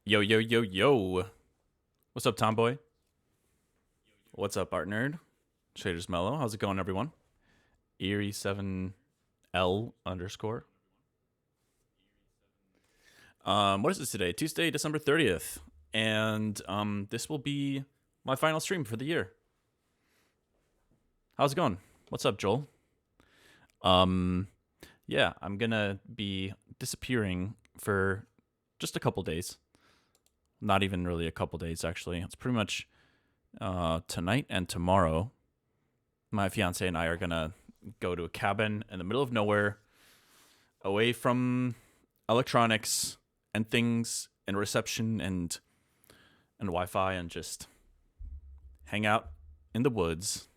Yo, yo, yo, yo. What's up, Tomboy? What's up, Art Nerd? Shaders Mellow. How's it going, everyone? Eerie7L underscore. What is this today? Tuesday, December 30th. And this will be my final stream for the year. How's it going? What's up, Joel? Yeah, I'm gonna be disappearing for just a couple days. Not even really a couple days, actually. It's pretty much tonight and tomorrow. My fiance and I are gonna go to a cabin in the middle of nowhere, away from electronics and things and reception and Wi-Fi, and just hang out in the woods.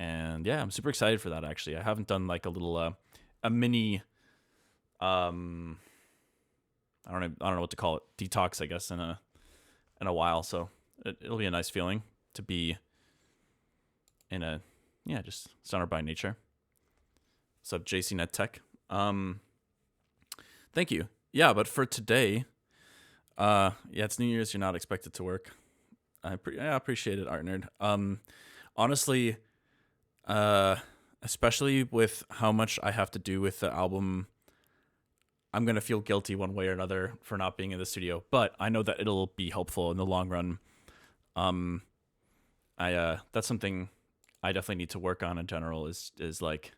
And yeah, I'm super excited for that. Actually, I haven't done like a little a mini I don't know what to call it, detox, I guess, in a while. So it'll be a nice feeling to be in a just surrounded by nature. What's up, JCNet Tech? Thank you. Yeah, but for today, it's New Year's. You're not expected to work. I appreciate it, Art Nerd. Honestly, especially with how much I have to do with the album, I'm going to feel guilty one way or another for not being in the studio, but I know that it'll be helpful in the long run. That's something I definitely need to work on in general, is like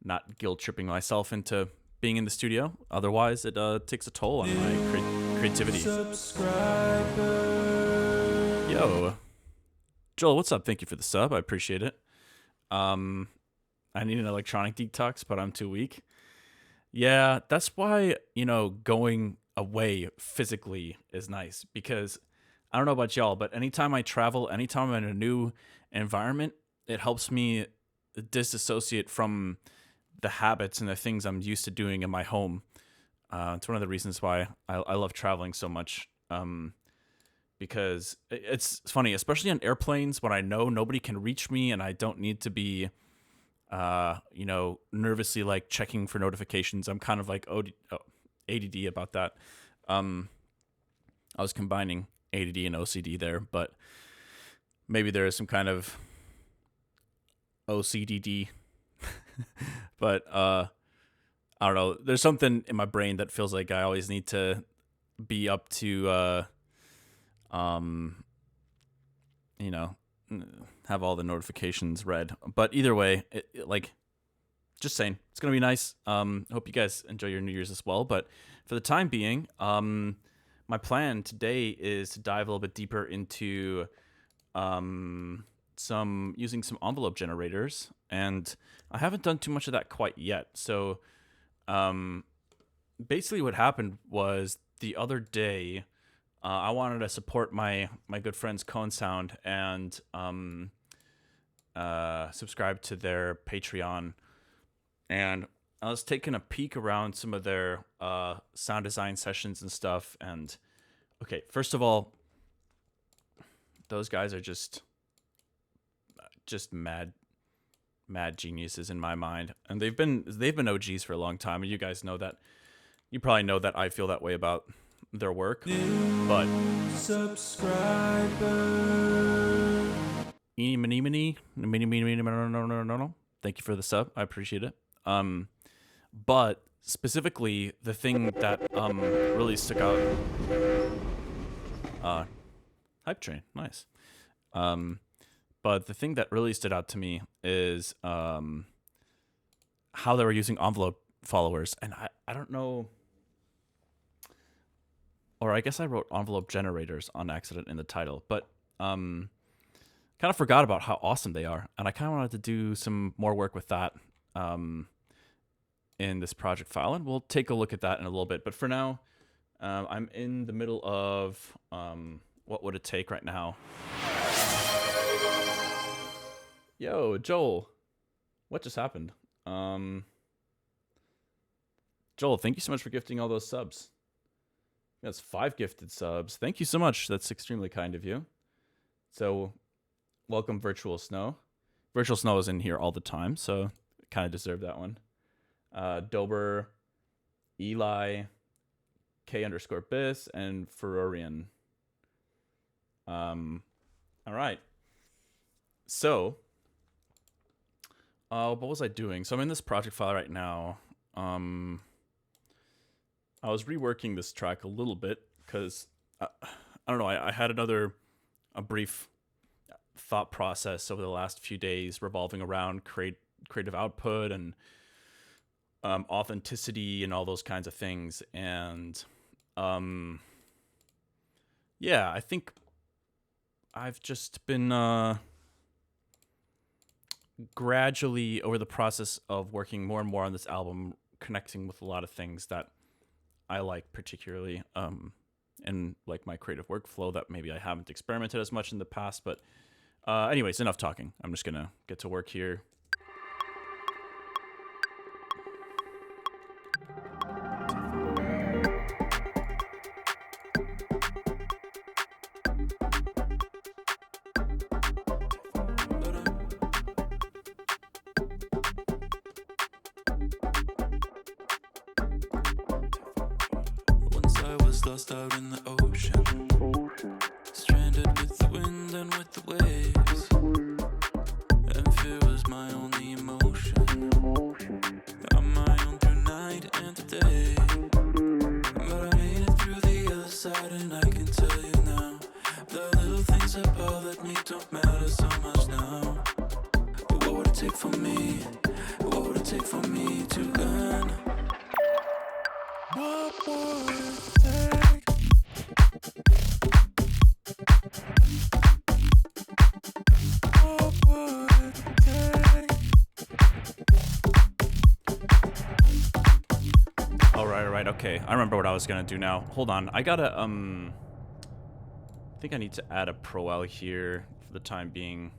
not guilt tripping myself into being in the studio. Otherwise, it takes a toll on my creativity. Yo, Joel, what's up? Thank you for the sub. I appreciate it. I need an electronic detox, but I'm too weak. Yeah, that's why, going away physically is nice, because I don't know about y'all, but anytime I travel, anytime I'm in a new environment, it helps me disassociate from the habits and the things I'm used to doing in my home. It's one of the reasons why I love traveling so much, because it's funny, especially on airplanes when I know nobody can reach me and I don't need to be nervously like checking for notifications. I'm kind of like ADD about that. I was combining ADD and OCD there, but maybe there is some kind of OCDD. But I don't know. There's something in my brain that feels like I always need to be up to have all the notifications read. But either way, just saying, it's gonna be nice. Hope you guys enjoy your New Year's as well. But for the time being, my plan today is to dive a little bit deeper into using some envelope generators, and I haven't done too much of that quite yet. So basically what happened was the other day, I wanted to support my good friends Cone Sound and subscribe to their Patreon, and I was taking a peek around some of their sound design sessions and stuff. And okay, first of all, those guys are just mad geniuses in my mind, and they've been OGs for a long time, and you guys know that. You probably know that I feel that way about their work. But no. Thank you for the sub. I appreciate it. But specifically, the thing that really stuck out. Hype train, nice. But the thing that really stood out to me is how they were using envelope followers, and I don't know, or I guess I wrote envelope generators on accident in the title, but kind of forgot about how awesome they are, and I kind of wanted to do some more work with that in this project file, and we'll take a look at that in a little bit. But for now, I'm in the middle of what would it take right now. Yo, Joel, what just happened? Joel, thank you so much for gifting all those subs. That's 5 gifted subs. Thank you so much. That's extremely kind of you. So, welcome, Virtual Snow. Virtual Snow is in here all the time, so kind of deserve that one. Dober, Eli, K_Biss and Ferrorian. All right. So, what was I doing? So I'm in this project file right now. I was reworking this track a little bit because I don't know. I had a brief thought process over the last few days revolving around creative output and authenticity and all those kinds of things. And yeah, I think I've just been gradually over the process of working more and more on this album, connecting with a lot of things that I like particularly in like my creative workflow that maybe I haven't experimented as much in the past. But anyways, enough talking. I'm just gonna get to work here. Lost out in the ocean, stranded with the wind and with the waves, and fear was my only emotion. I'm my own through night and today, but I made it through the other side, and I can tell you now, the little things that bothered me don't matter so much now. But what would it take for me? What would it take for me to learn? What would it take? What would it take? All right. Okay, I remember what I was gonna do now. Hold on, I gotta I think I need to add a Pro L here for the time being.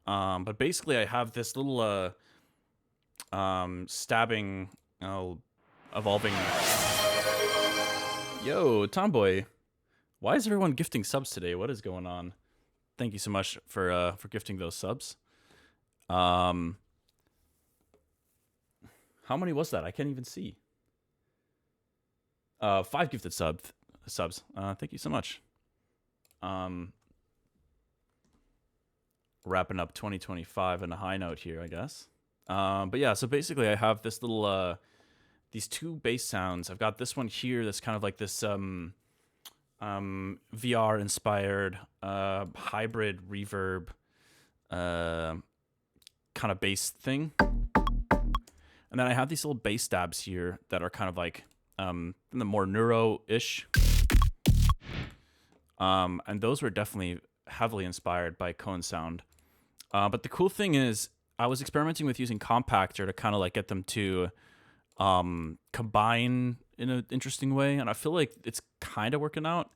But basically, I have this little stabbing, evolving. Yo, Tomboy, why is everyone gifting subs today? What is going on? Thank you so much for gifting those subs. How many was that? I can't even see. 5 gifted subs. Thank you so much. Wrapping up 2025 on a high note here, I guess. But yeah, so basically I have this little these 2 bass sounds. I've got this one here that's kind of like this VR inspired hybrid reverb kind of bass thing. And then I have these little bass stabs here that are kind of like in the more neuro-ish. And those were definitely heavily inspired by Cone Sound. But the cool thing is I was experimenting with using Compactor to kind of like get them to combine in an interesting way. And I feel like it's kind of working out.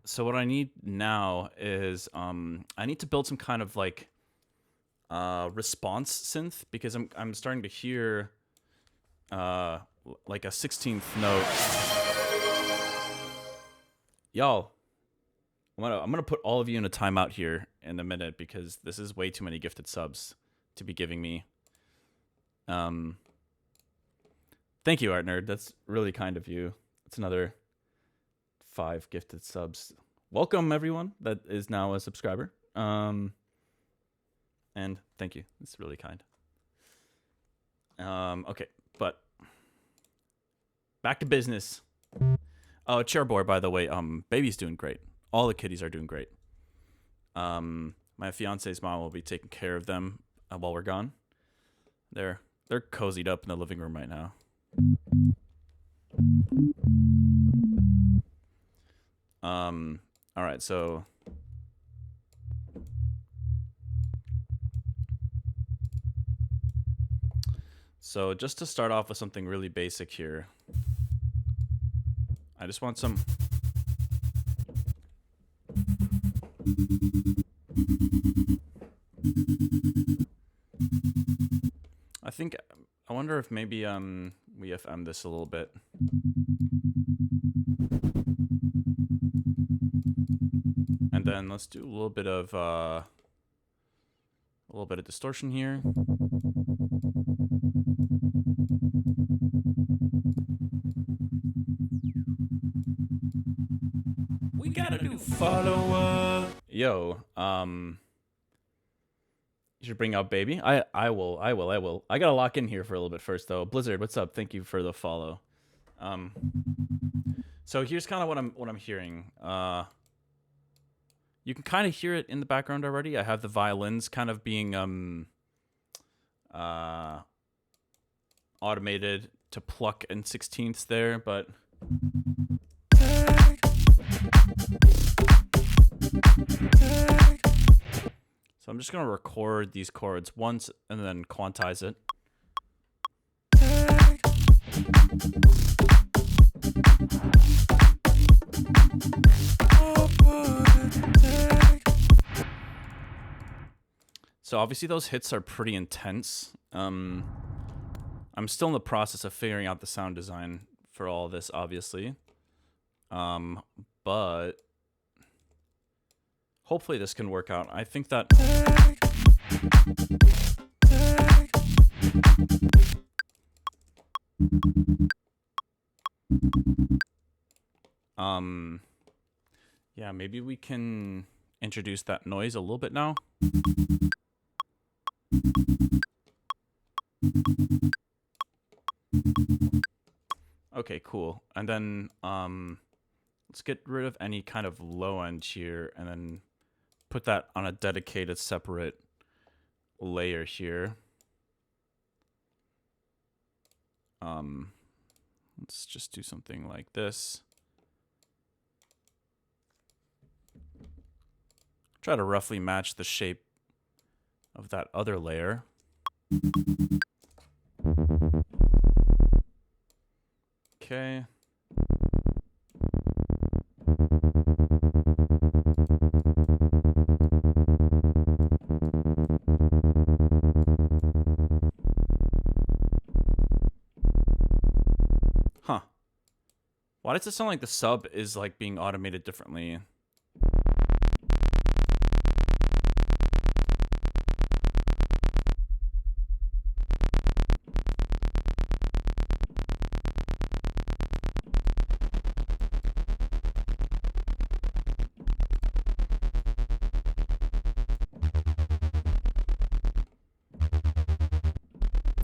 So what I need now is I need to build some kind of like response synth, because I'm starting to hear like a 16th note. Y'all, I'm gonna put all of you in a timeout here in a minute because this is way too many gifted subs to be giving me. Thank you, Art Nerd. That's really kind of you. It's another 5 gifted subs. Welcome everyone that is now a subscriber. And thank you. It's really kind. Okay, but back to business. Oh, Chairboy, by the way, baby's doing great. All the kitties are doing great. My fiance's mom will be taking care of them while we're gone. They're cozied up in the living room right now. All right, so just to start off with something really basic here, I just want some. I wonder if maybe we FM this a little bit. then let's do a little bit of distortion here. We gotta do follow-up. Yo, you should bring out baby. I will. I gotta lock in here for a little bit first though. Blizzard, what's up? Thank you for the follow. So here's kind of what I'm hearing. You can kind of hear it in the background already. I have the violins kind of being automated to pluck in 16ths there, but so I'm just gonna record these chords once and then quantize it. So obviously those hits are pretty intense. I'm still in the process of figuring out the sound design for all of this, obviously. But hopefully this can work out. I think that yeah, maybe we can introduce that noise a little bit now. Okay, cool. And then let's get rid of any kind of low end here and then put that on a dedicated separate layer here. Let's just do something like this. Try to roughly match the shape of that other layer. Okay. Huh. Why does it sound like the sub is like being automated differently?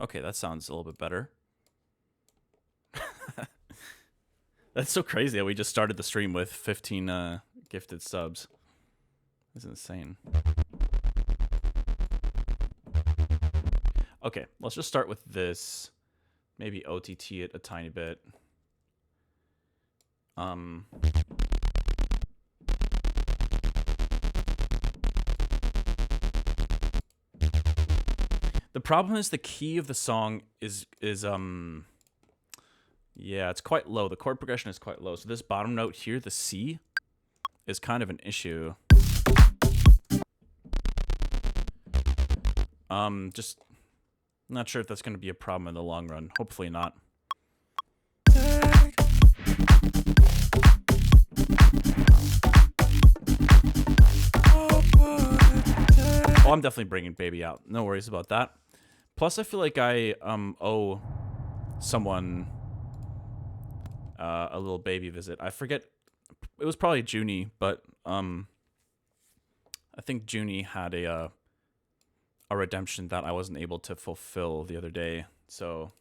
Okay, that sounds a little bit better. That's so crazy that we just started the stream with 15 gifted subs. That's insane. Okay, let's just start with this. Maybe OTT it a tiny bit. The problem is the key of the song is yeah, it's quite low. The chord progression is quite low. So this bottom note here, the C, is kind of an issue. Just not sure if that's going to be a problem in the long run. Hopefully not. Oh, I'm definitely bringing baby out. No worries about that. Plus, I feel like I owe someone a little baby visit. I forget. It was probably Junie, but I think Junie had a redemption that I wasn't able to fulfill the other day. So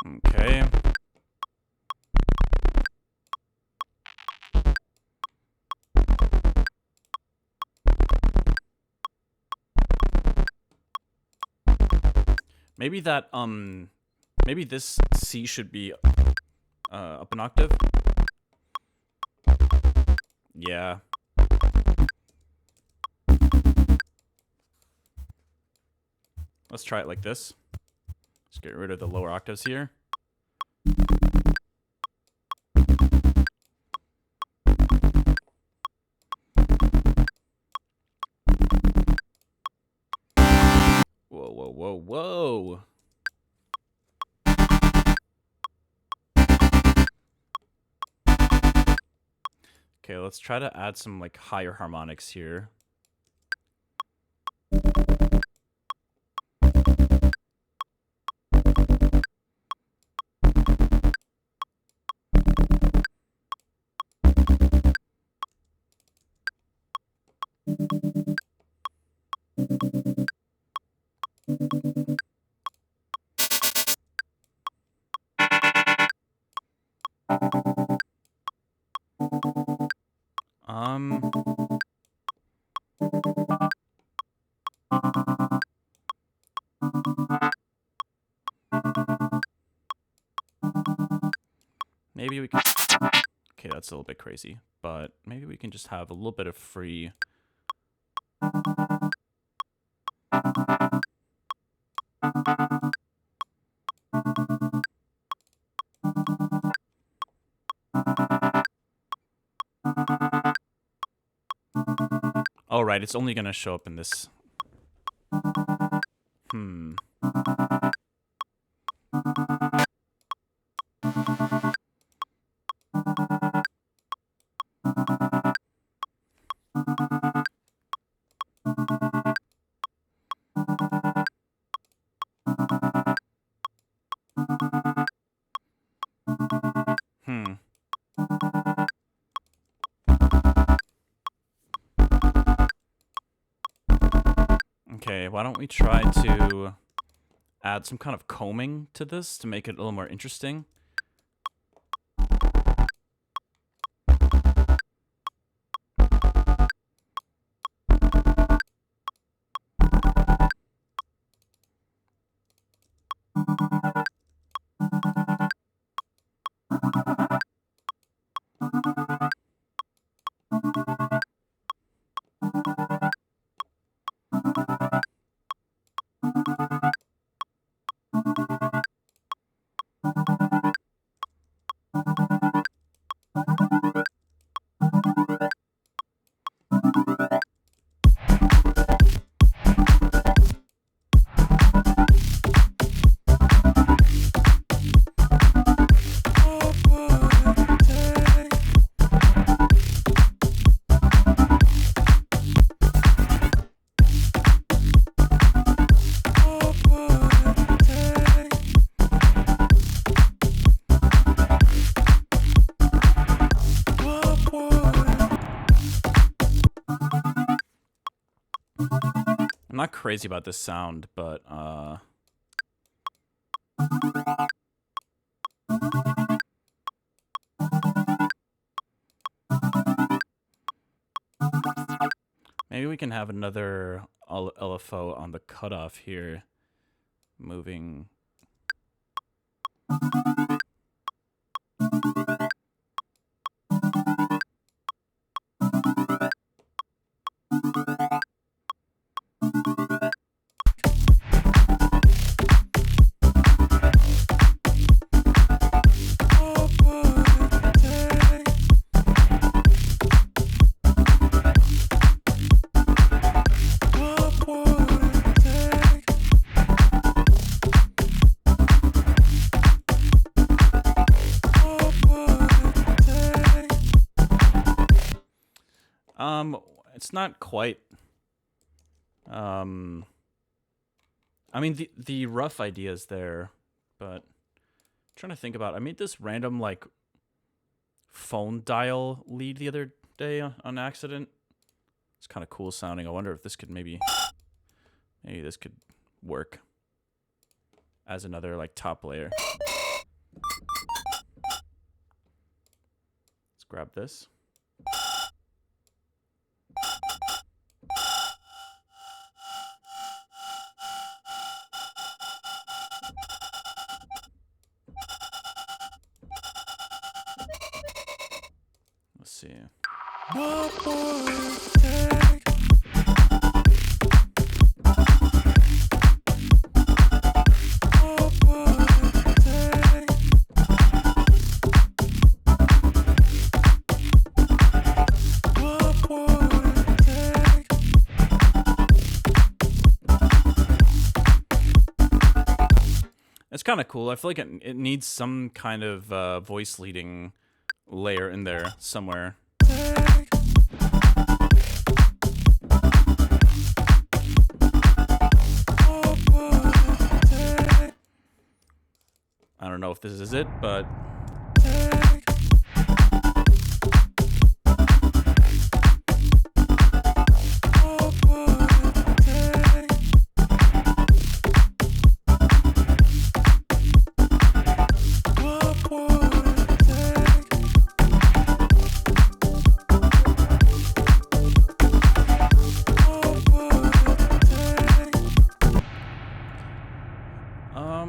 okay. Maybe that maybe this C should be up an octave. Yeah, Let's try it like this. Let's get rid of the lower octaves here. Whoa, whoa, whoa, whoa. Okay, let's try to add some like higher harmonics here. Maybe we can... Okay, that's a little bit crazy, but maybe we can just have a little bit of free... Oh, right, it's only going to show up in this. Okay, why don't we try to add some kind of combing to this to make it a little more interesting? I'm not crazy about this sound, but maybe we can have another LFO on the cutoff here, moving. It's not quite. I mean, the rough idea is there, but I'm trying to think about. I made this random like phone dial lead the other day on accident. It's kind of cool sounding. I wonder if this could maybe this could work as another like top layer. Let's grab this. Let's see. kind of cool. I feel like it needs some kind of voice leading layer in there somewhere. I don't know if this is it, but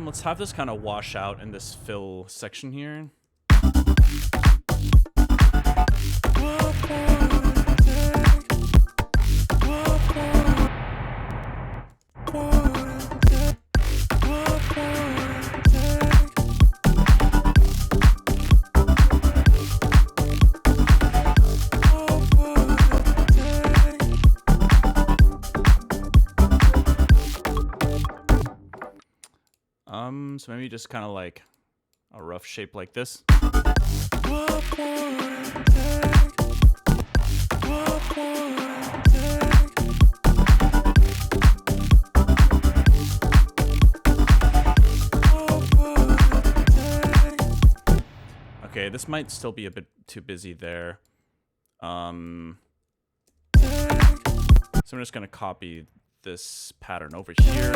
let's have this kind of wash out in this fill section here. So maybe just kind of like a rough shape like this. Okay, this might still be a bit too busy there. So I'm just gonna copy this pattern over here.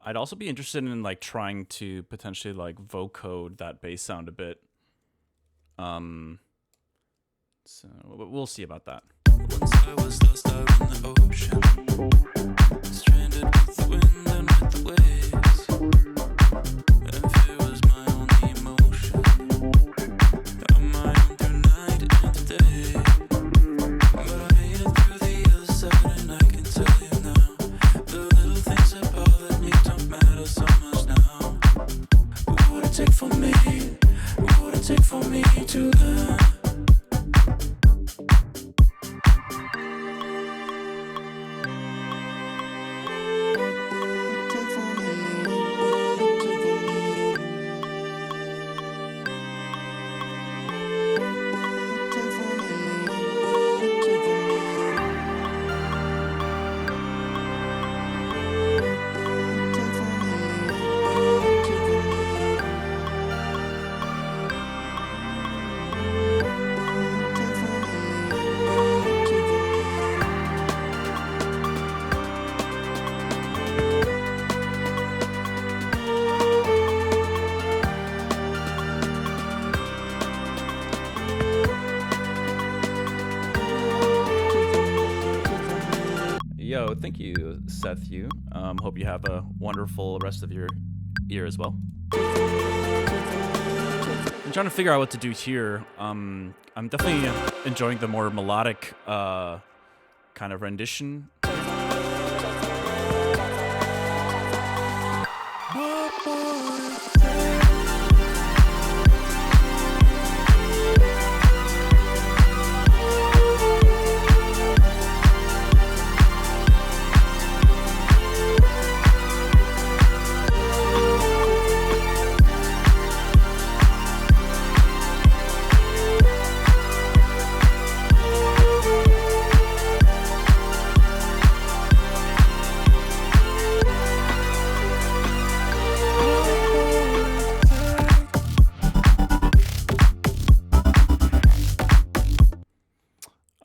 I'd also be interested in like trying to potentially like vocode that bass sound a bit. So we'll see about that. Once I was lost out in the ocean, stranded with the wind and with the waves, and fear was my only emotion. I'm my own through night and day, but I made it through the other side, and I can tell you now, the little things that bothered me don't matter so much now. What would it take for me? What would it take for me to learn? Yo, thank you, Seth. Hope you have a wonderful rest of your year as well. I'm trying to figure out what to do here. I'm definitely enjoying the more melodic kind of rendition.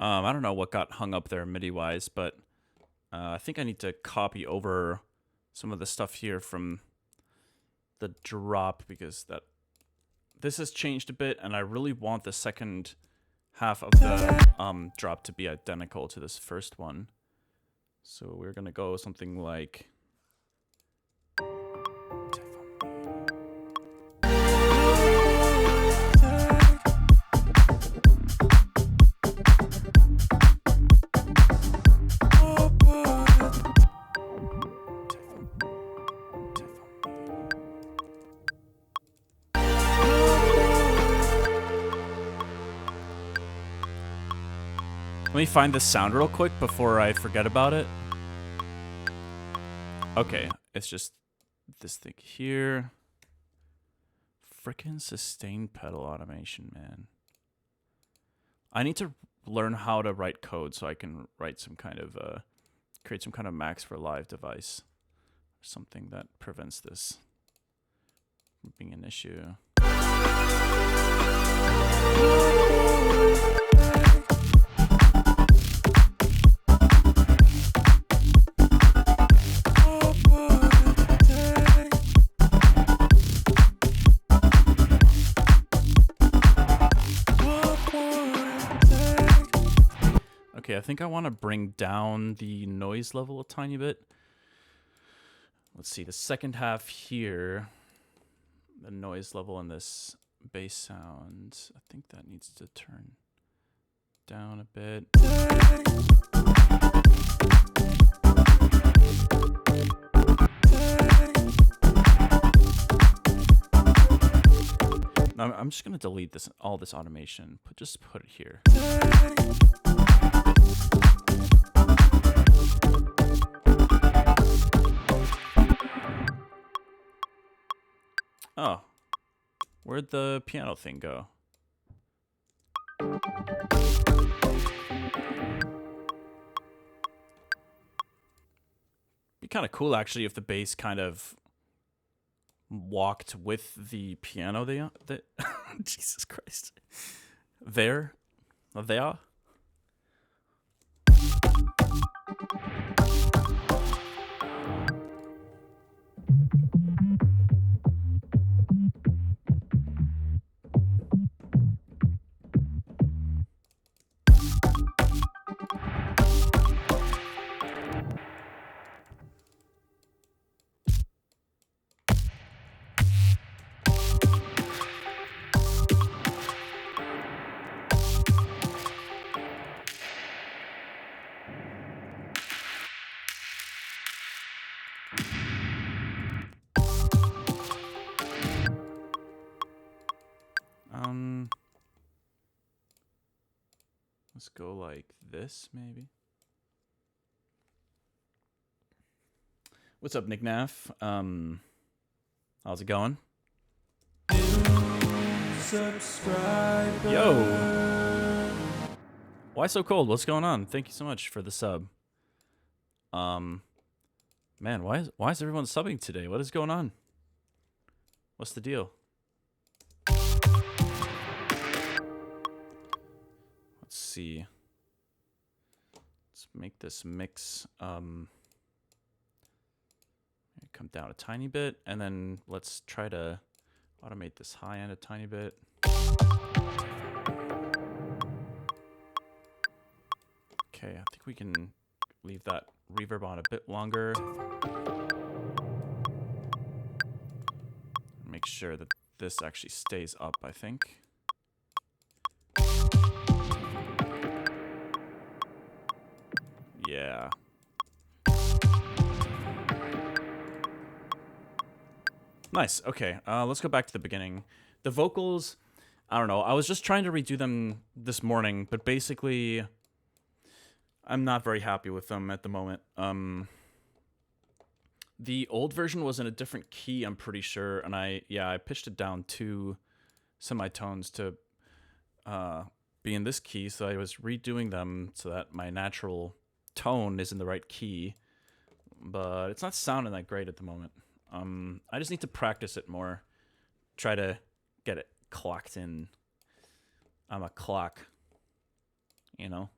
I don't know what got hung up there MIDI-wise, but I think I need to copy over some of the stuff here from the drop because this has changed a bit, and I really want the second half of the drop to be identical to this first one. So we're gonna go something like. Let me find this sound real quick before I forget about it. Okay, it's just this thing here. Frickin' sustain pedal automation, man. I need to learn how to write code so I can write some kind of create some kind of Max for Live device, something that prevents this from being an issue. Okay, I think I want to bring down the noise level a tiny bit. Let's see, the second half here, the noise level in this bass sound, I think that needs to turn down a bit. Now, I'm just going to delete all this automation, just put it here. Oh, where'd the piano thing go? Be kind of cool actually if the bass kind of walked with the piano. Jesus Christ. There. Let's go like this, maybe. What's up, Nick Naff? How's it going? Yo! Why so cold? What's going on? Thank you so much for the sub. Man, why is everyone subbing today? What is going on? What's the deal? Let's see. Let's make this mix come down a tiny bit, and then let's try to automate this high end a tiny bit. Okay, I think we can leave that reverb on a bit longer. Make sure that this actually stays up, I think. Yeah. Nice. Okay. Let's go back to the beginning. The vocals, I don't know. I was just trying to redo them this morning, but basically, I'm not very happy with them at the moment. The old version was in a different key, I'm pretty sure, and I pitched it down 2 semitones to be in this key, so I was redoing them so that my natural tone is in the right key, but it's not sounding that great at the moment. I just need to practice it more, try to get it clocked in. I'm a clock, you know?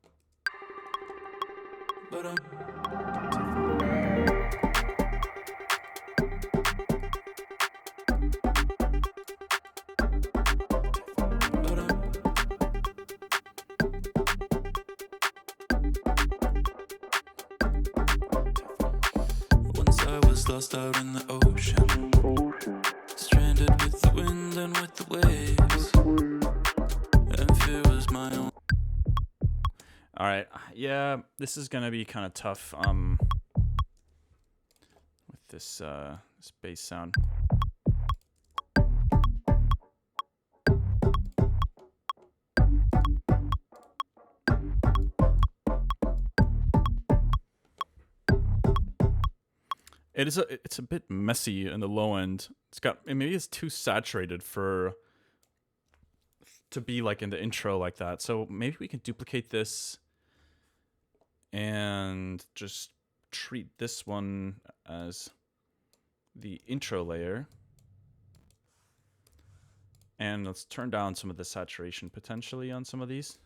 Once I was lost out in the ocean, stranded with the wind and with the waves, and fear was my own. All right, yeah, this is gonna be kind of tough. With this bass sound. It's a bit messy in the low end. Maybe it's too saturated to be like in the intro like that. So maybe we can duplicate this and just treat this one as the intro layer. And let's turn down some of the saturation potentially on some of these.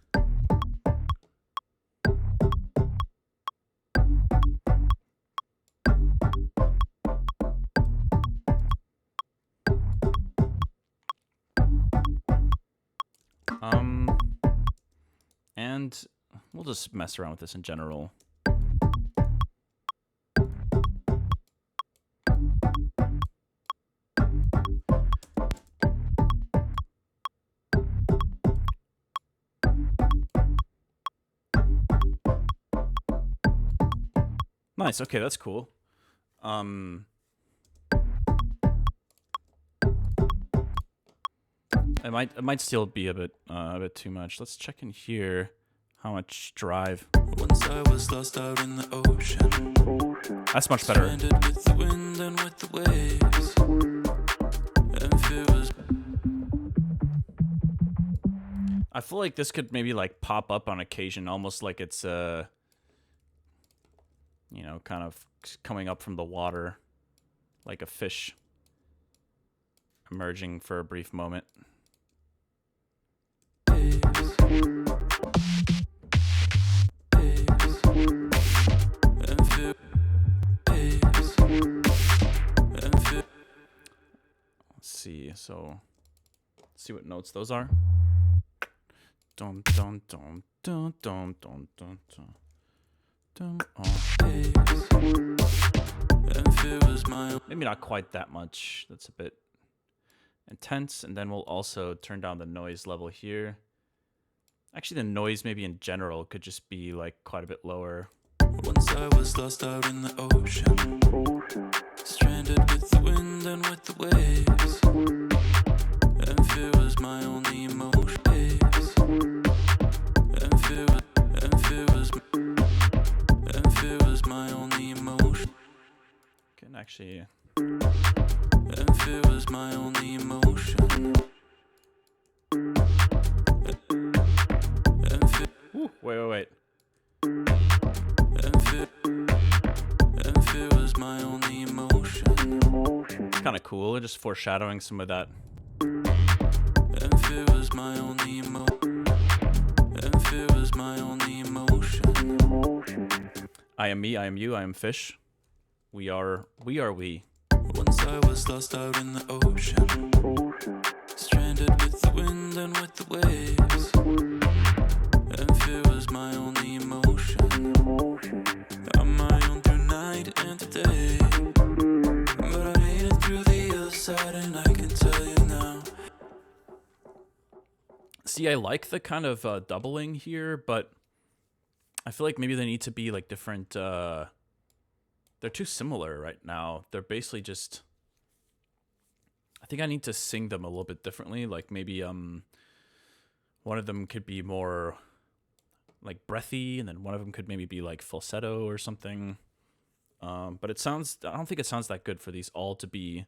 And we'll just mess around with this in general. Nice. Okay, that's cool. It might still be a bit too much. Let's check in here. How much drive? Once I was lost out in the ocean. That's much better. Stranded with the wind and with the waves. And fear was. I feel like this could maybe like pop up on occasion, almost like it's you know, kind of coming up from the water, like a fish emerging for a brief moment. Let's see. So, let's see what notes those are. Dum dum dum dum dum dum dum dum. Maybe not quite that much. That's a bit intense. And then we'll also turn down the noise level here. Actually, the noise maybe in general could just be like quite a bit lower. Once I was lost out in the ocean, stranded with the wind and with the waves, and fear was my only emotion. And fear was my only emotion. Can actually. And fear was my only emotion. Ooh, wait. And fear was my only emotion. It's kind of cool, just foreshadowing some of that. And fear was my only emotion. And fear was my only emotion. I am me, I am you, I am fish. We are we. Once I was lost out in the ocean, stranded with the wind and with the waves, and fear was my only emotion. I'm my own through night and today, but I made it through the other side, and I can tell you now. See, I like the kind of doubling here, but I feel like maybe they need to be like different. They're too similar right now. They're basically just. I think I need to sing them a little bit differently. Like maybe one of them could be more like breathy, and then one of them could maybe be like falsetto or something. But it sounds. I don't think it sounds that good for these all to be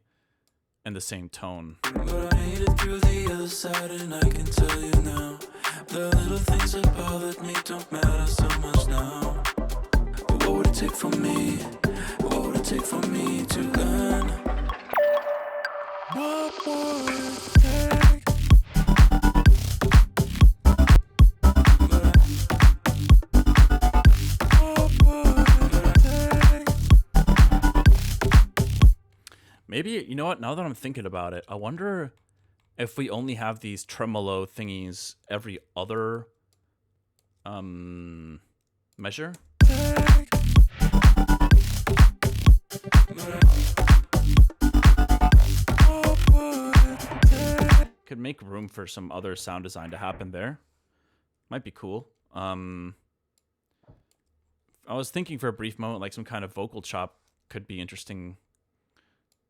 in the same tone. But I made it through the other side, and I can tell you now, the little things that bothered me don't matter so much now. But what would it take for me? What would it take for me to learn? What would it take? Maybe, you know what, now that I'm thinking about it, I wonder if we only have these tremolo thingies every other measure. Could make room for some other sound design to happen there. Might be cool. I was thinking for a brief moment like some kind of vocal chop could be interesting.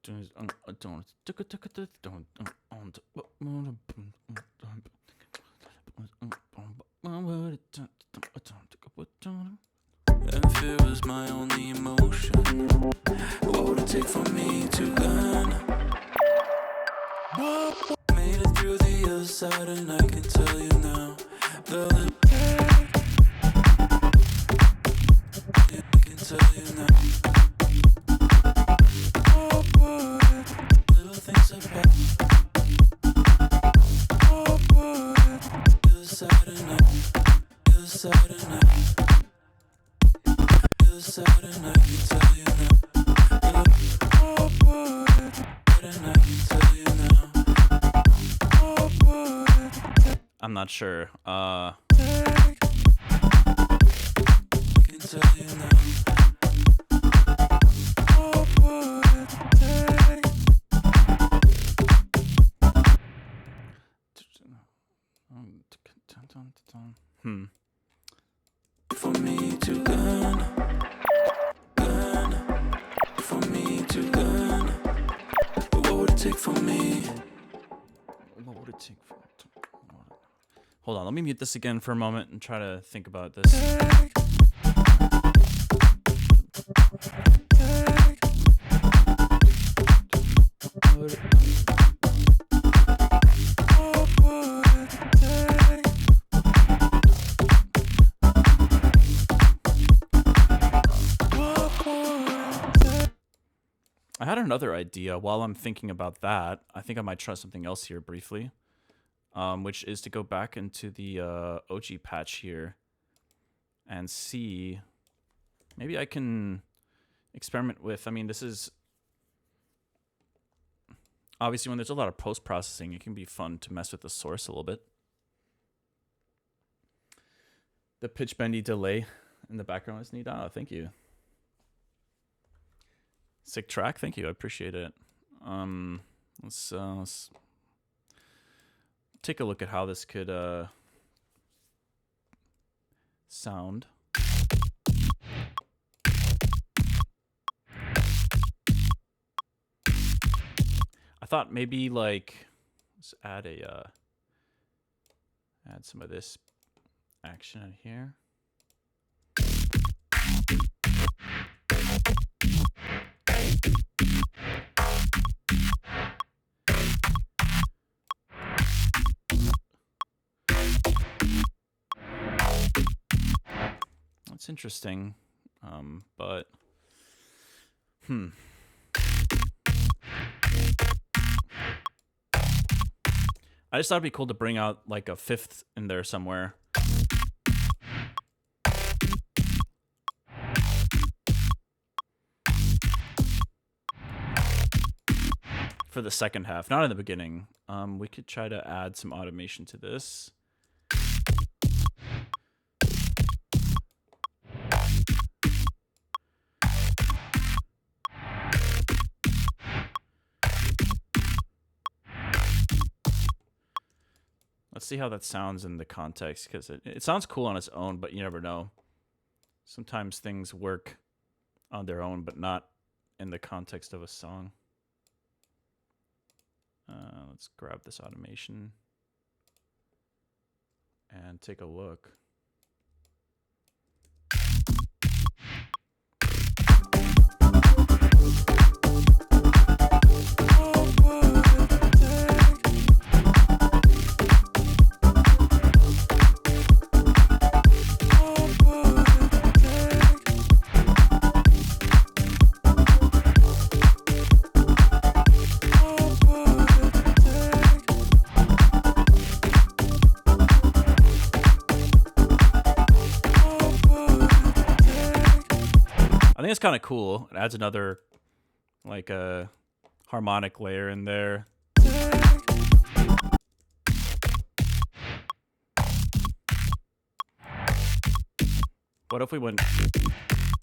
And fear was my only emotion. What would it would it take for me to learn? Made it through the other side and I can tell you now. Velvet, I can tell you now. Little things about the other side and I, the other side and I, the other side and I can tell you now. And I can tell you now. I'm not sure. I can tell you now. For me to learn, for me to learn. But what would it take for me? What would it take for... Hold on, let me mute this again for a moment and try to think about this. I had another idea while I'm thinking about that. I think I might try something else here briefly, which is to go back into the OG patch here and see. Maybe I can experiment with, I mean, this is obviously when there's a lot of post-processing, it can be fun to mess with the source a little bit. The pitch bendy delay in the background is neat. Oh, thank you. Sick track, thank you. I appreciate it. Let's take a look at how this could sound. I thought maybe like let's add a add some of this action in here. That's interesting, but I just thought it'd be cool to bring out like a fifth in there somewhere. For the second half, not in the beginning. We could try to add some automation to this. Let's see how that sounds in the context, because it sounds cool on its own, but you never know. Sometimes things work on their own, but not in the context of a song. Let's grab this automation and take a look. I think it's kind of cool. It adds another, like, a harmonic layer in there. What if we went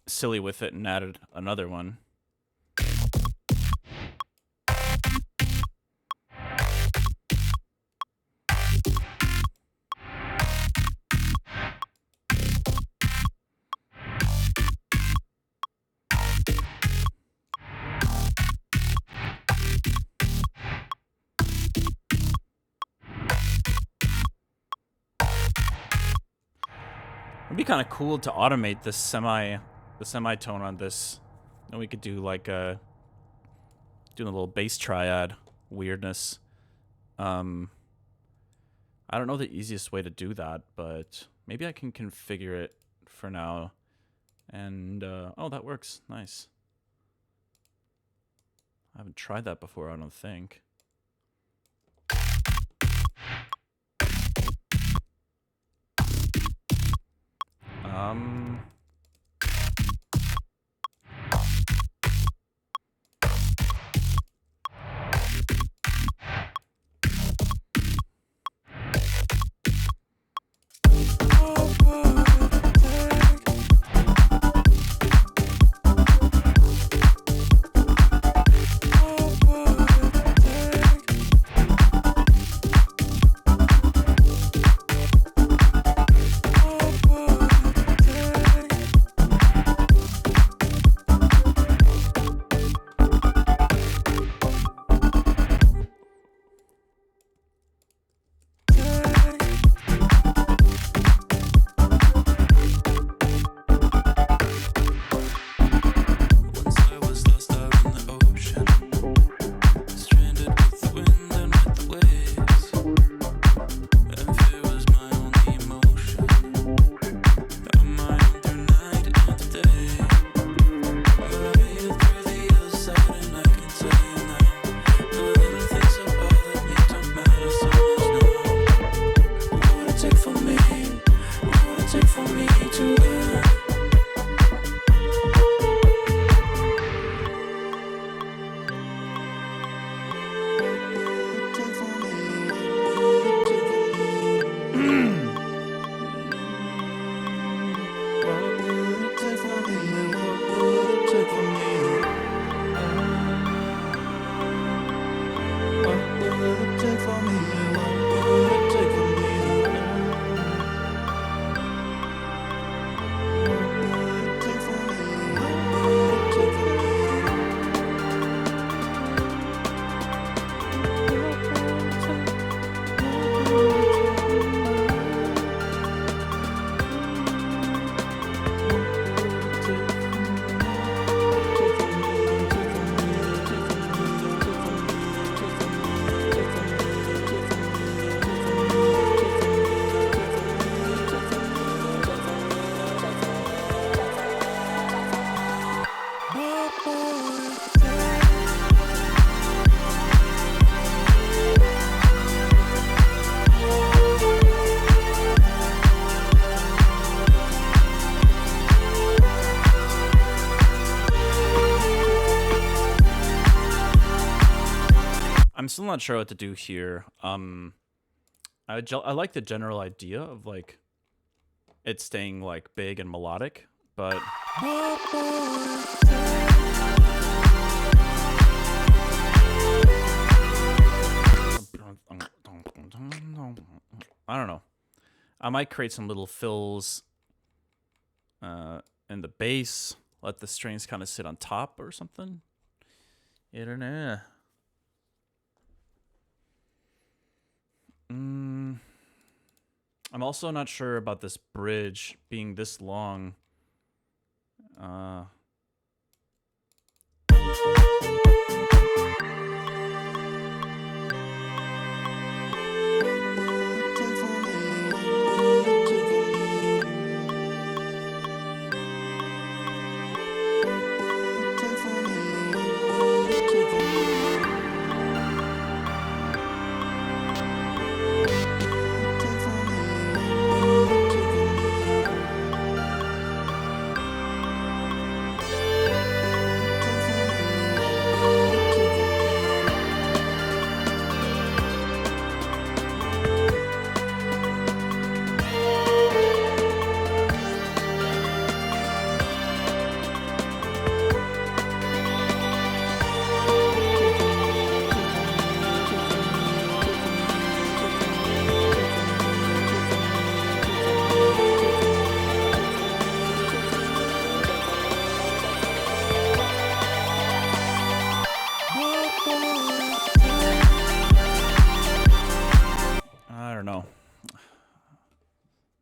silly with it and added another one? It'd be kind of cool to automate this semitone on this. Then we could do like a Doing a little bass triad weirdness. I don't know the easiest way to do that, but maybe I can configure it for now. And, oh, that works. Nice. I haven't tried that before, I don't think. I'm still not sure what to do here. I like the general idea of like it staying like big and melodic, but I don't know. I might create some little fills in the bass, let the strings kind of sit on top or something. I don't know. I'm also not sure about this bridge being this long.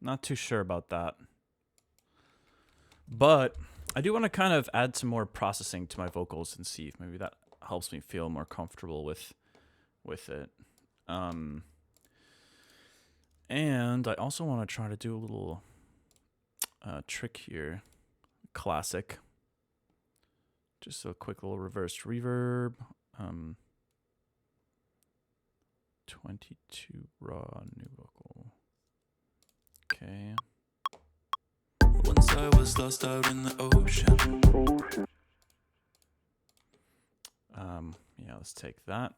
Not too sure about that. But I do want to kind of add some more processing to my vocals and see if maybe that helps me feel more comfortable with it. And I also want to try to do a little trick here. Classic. Just a quick little reversed reverb. 22 raw new vocal. Okay. Once I was lost out in the ocean. Yeah, let's take that.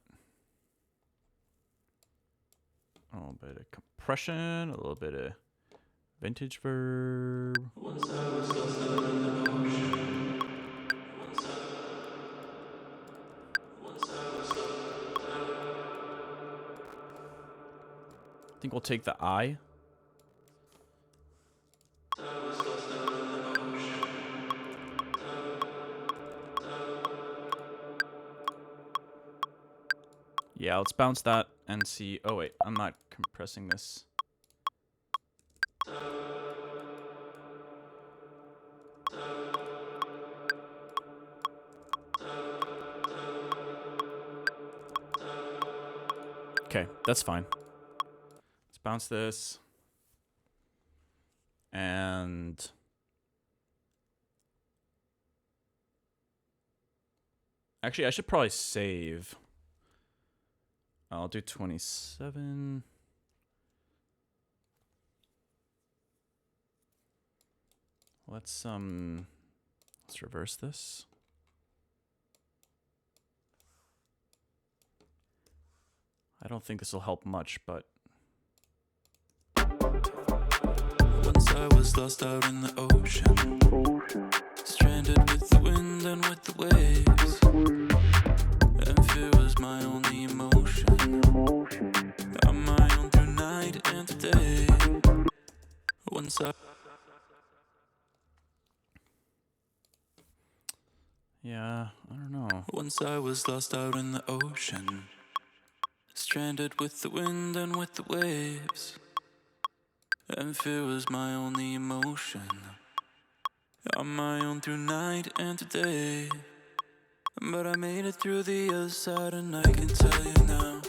A little bit of compression, a little bit of vintage verb. Once I was lost out in the ocean. Once I was lost out. I think we'll take the I. I was lost out in the ocean. Yeah, let's bounce that and see. Oh wait, I'm not compressing this. Okay, that's fine. Let's bounce this. And actually, I should probably save. I'll do 27. Let's reverse this. I don't think this will help much, but Once I was lost out in the ocean, stranded with the wind and with the waves, and fear was my only emotion. I'm my own through night and day. Once I yeah, I don't know. Once I was lost out in the ocean, stranded with the wind and with the waves, and fear was my only emotion. I'm my own through night and day. But I made it through the other side, and I can tell you now.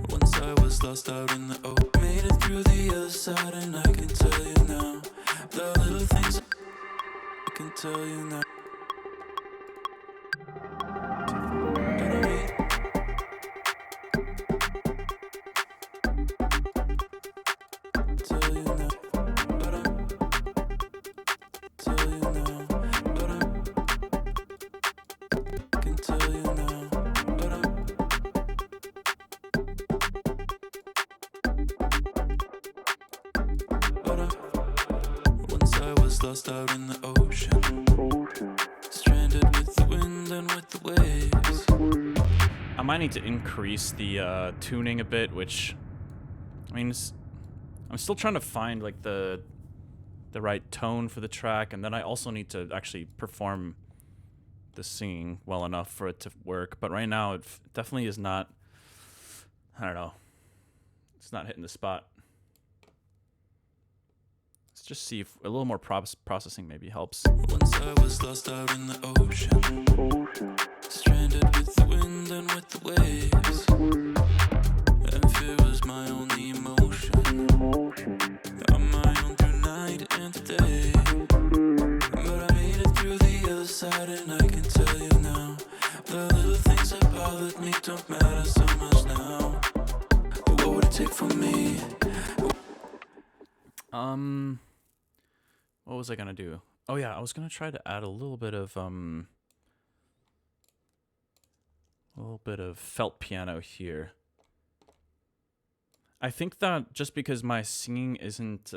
Once I was lost out in the ocean, made it through the other side, and I can tell you now. The little things I can tell you now. Lost out in the ocean, stranded with the wind and with the waves. I might need to increase the tuning a bit, which I mean, I'm still trying to find like the right tone for the track, and then I also need to actually perform the singing well enough for it to work. But right now, it definitely is not. I don't know. It's not hitting the spot. Let's just see if a little more processing maybe helps. Once I was lost out in the ocean, stranded with the wind and with the waves, and fear was my only emotion. I'm my own through night and day. But I made it through the other side, and I can tell you now, the little things that bothered me don't matter so much now. But what would it take from me? What was I gonna do? Oh yeah, I was gonna try to add a little bit of felt piano here. I think that just because my singing isn't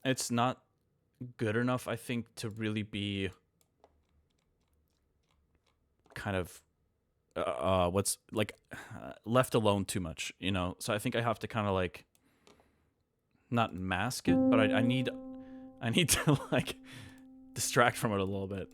it's not good enough, I think, to really be kind of left alone too much, you know? So I think I have to kind of like not mask it, but I need to like distract from it a little bit.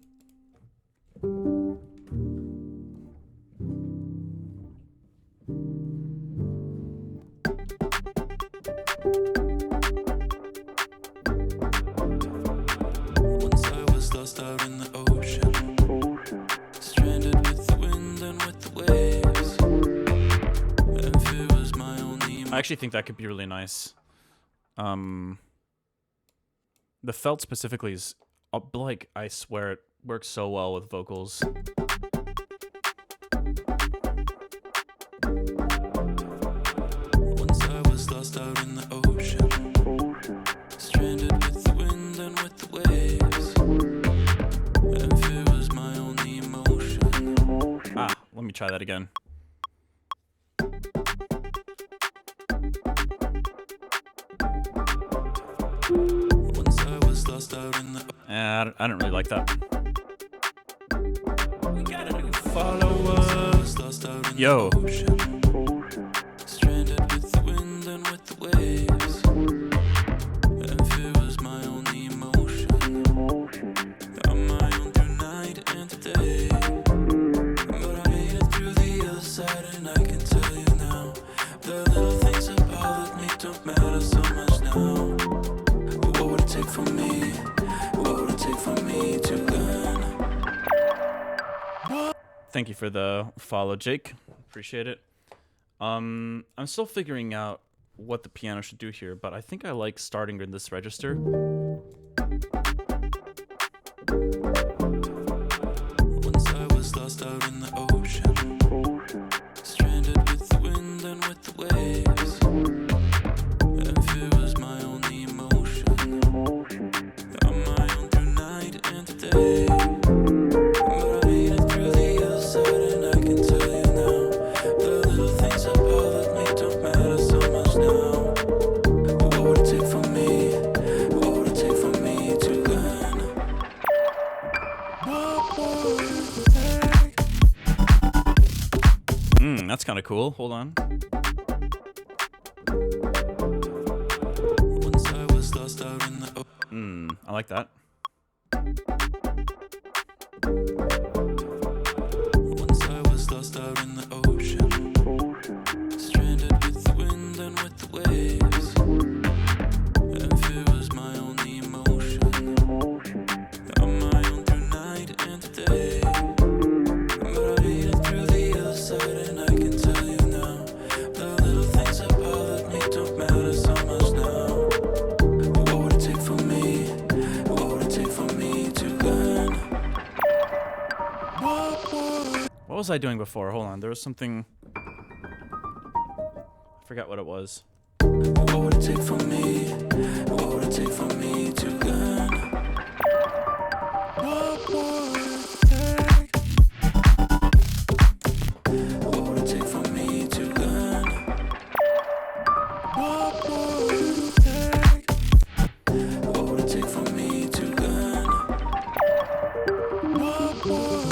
Once I was lost out in the ocean, I actually think that could be really nice. The felt specifically is, like, I swear it works so well with vocals. Once I was lost out in the ocean, stranded with the wind and with the waves, and fear was my only emotion. Let me try that again. Once I was lost out in the I don't really like that. We got a new follower. Yo. Stranded with the wind and with the waves, and fear was my only emotion. I'm my own through night and today, but I made it through the other side, and I can tell you now, the little things that bothered me don't matter so much now. What would it take for me? What would it take for me to learn? Thank you for the follow, Jake. Appreciate it. I'm still figuring out what the piano should do here, but I think I like starting in this register. Once I was lost out in the ocean, stranded with the wind and with the waves, and fear was my only emotion. I'm my own through night and today, but I made it through the other side, and I can tell you now, the little things that bothered me don't matter so much now. What would it take for me? What would it take for me to learn? That's kind of cool. Hold on. Once I was lost out in the I like that. Once I was lost out in the ocean, stranded with the wind and with the waves, and fear was my only emotion. I'm my own through night and today, but I made it through the other side, and I can tell you now, the little things that bothered me don't matter so much now. What would it take for me? What would it take for me to learn? What was I doing before? Hold on. There was something. I forgot what it was. What would it take for me? What would it take for me to learn? What would it take for me to learn? What would it take for me to learn? What would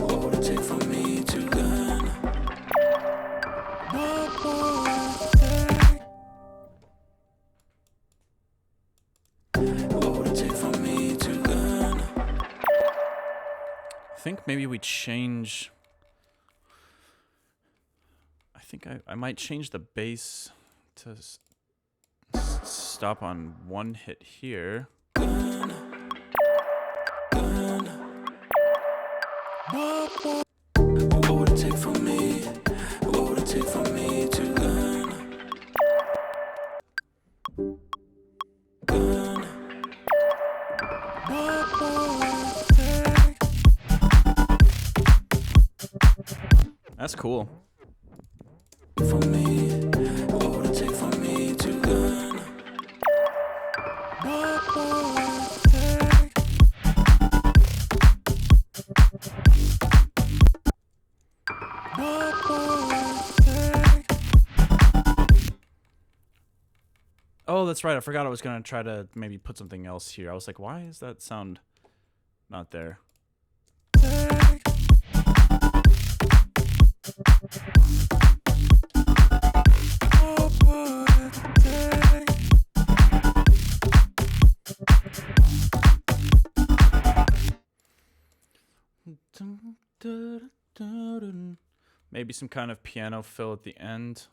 What would it take for me to learn? What would it take for me to learn? I think maybe we change. I think I might change the bass to stop on one hit here. What would it take for me? What would it take for me to learn? That's cool. For me, what would it take for me to learn? What would Oh, that's right. I forgot I was going to try to maybe put something else here. I was like, why is that sound not there? Maybe some kind of piano fill at the end.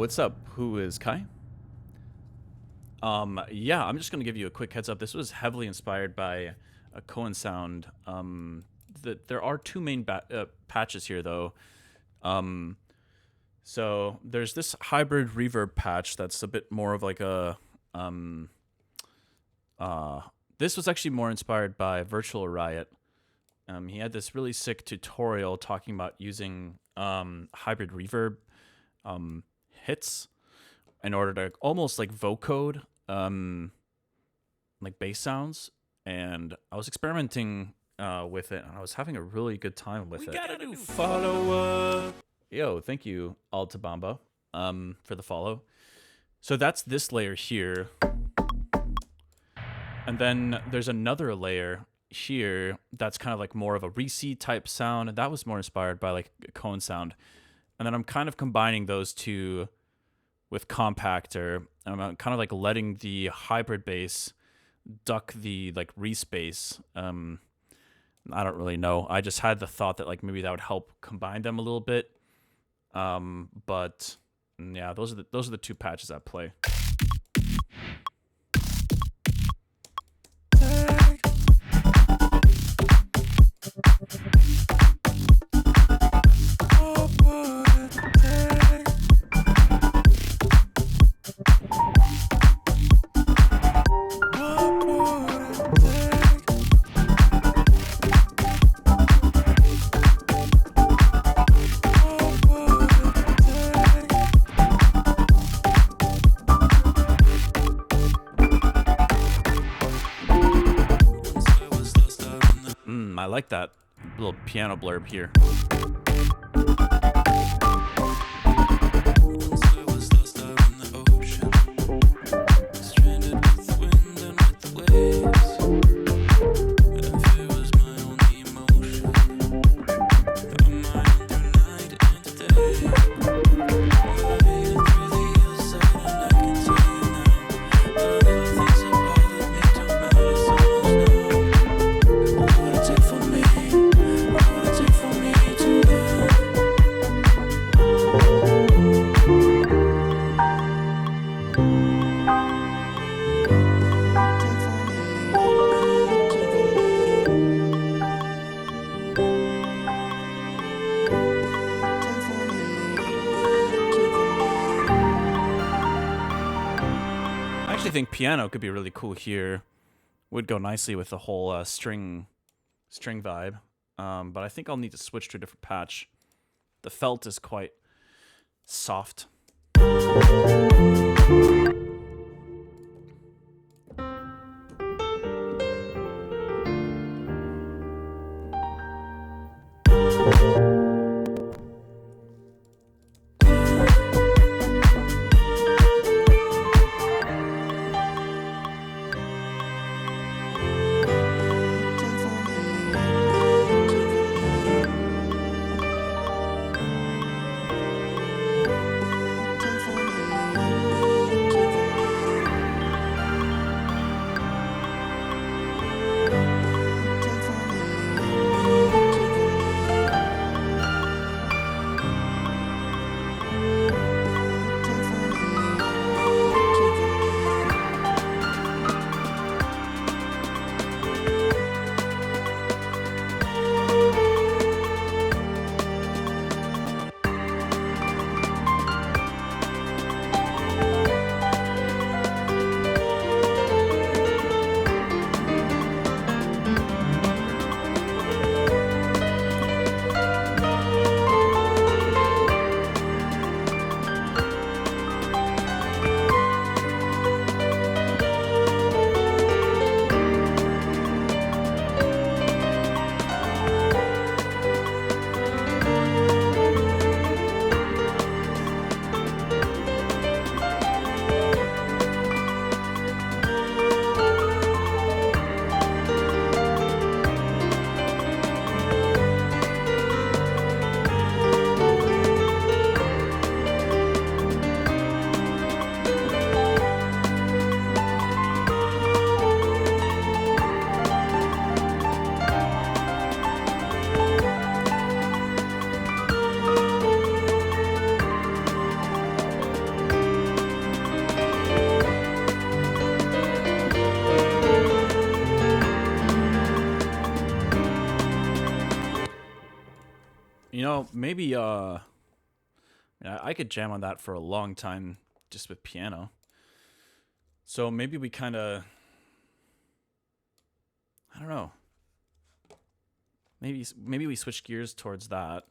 what's up? Who is Kai? Yeah, I'm just gonna give you a quick heads up. This was heavily inspired by a Cohen sound. There are two main patches here, though. So there's this hybrid reverb patch that's a bit more of like a this was actually more inspired by Virtual Riot. He had this really sick tutorial talking about using hybrid reverb hits in order to almost like vocode like bass sounds, and I was experimenting with it, and I was having a really good time with it. We gotta do follow up. Yo, thank you, Altabamba, for the follow. So that's this layer here. And then there's another layer here that's kind of like more of a reseed type sound, and that was more inspired by like a Cohen sound. And then I'm kind of combining those two with compactor. I'm kind of like letting the hybrid bass duck the like respace. I don't really know. I just had the thought that like maybe that would help combine them a little bit. But yeah, those are the two patches at play. I like that little piano blurb here. I think piano could be really cool here. Would go nicely with the whole string vibe. But I think I'll need to switch to a different patch. The felt is quite soft. maybe I could jam on that for a long time just with piano. So maybe we kind of, I don't know. Maybe we switch gears towards that.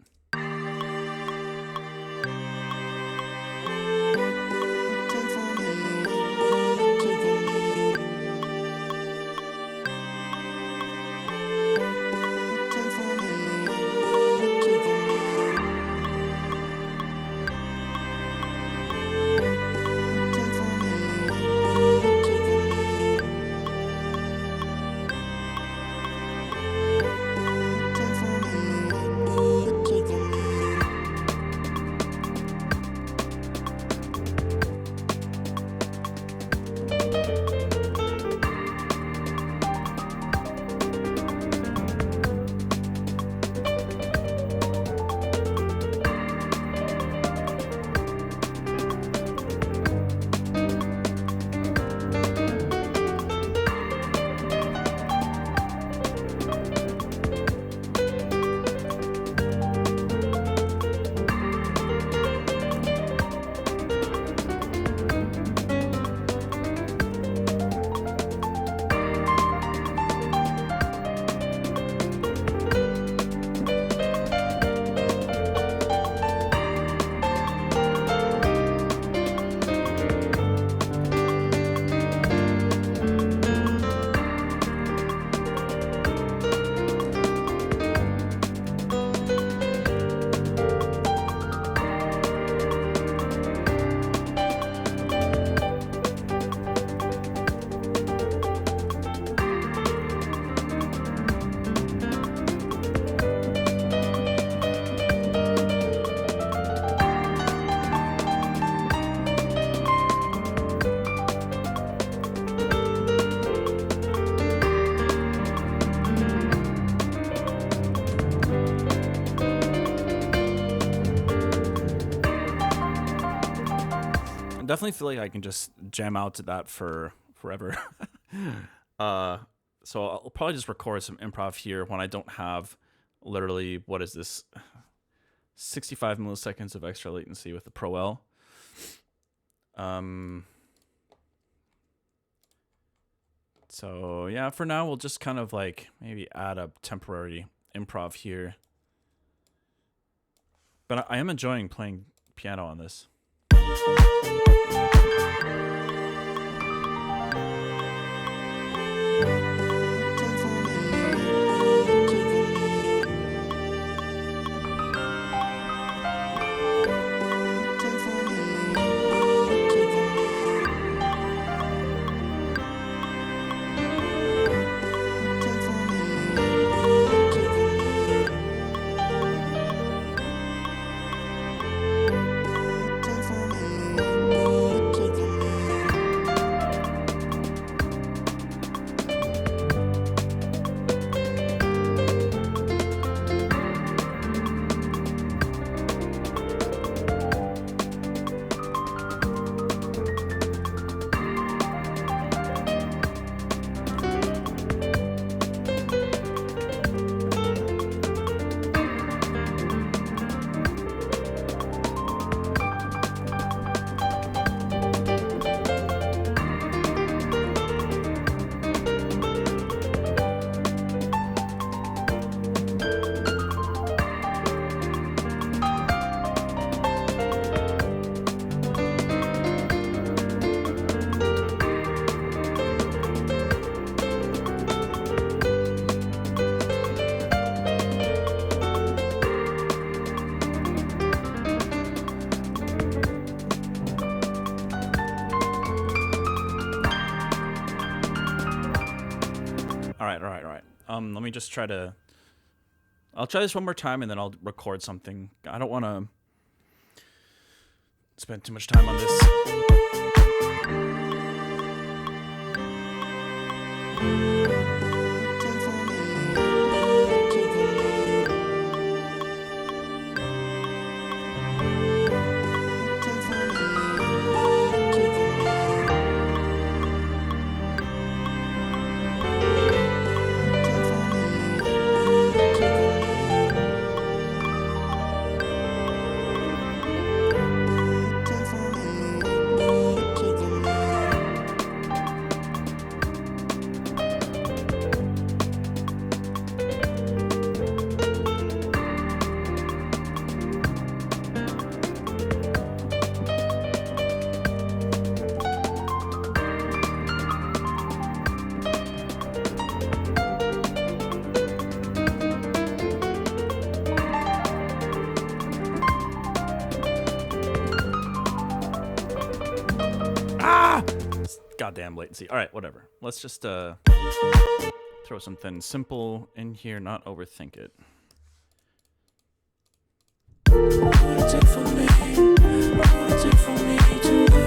I definitely feel like I can just jam out to that for forever. So I'll probably just record some improv here when I don't have literally, what is this, 65 milliseconds of extra latency with the Pro L. So yeah, for now we'll just kind of like maybe add a temporary improv here. But I am enjoying playing piano on this. All right. Let me just try to. I'll try this one more time and then I'll record something. I don't want to spend too much time on this. Goddamn latency. All right, whatever. Let's just throw something simple in here, not overthink it. What it for me? What it for me to win?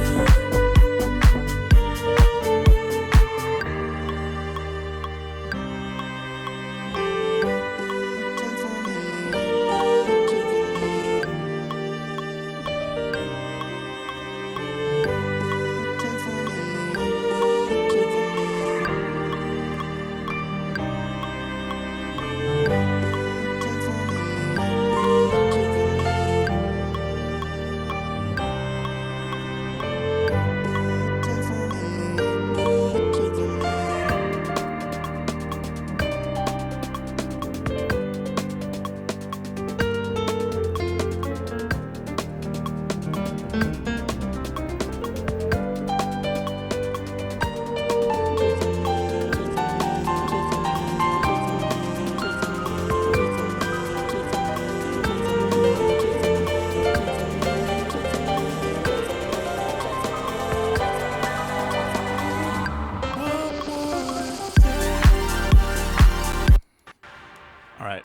All right.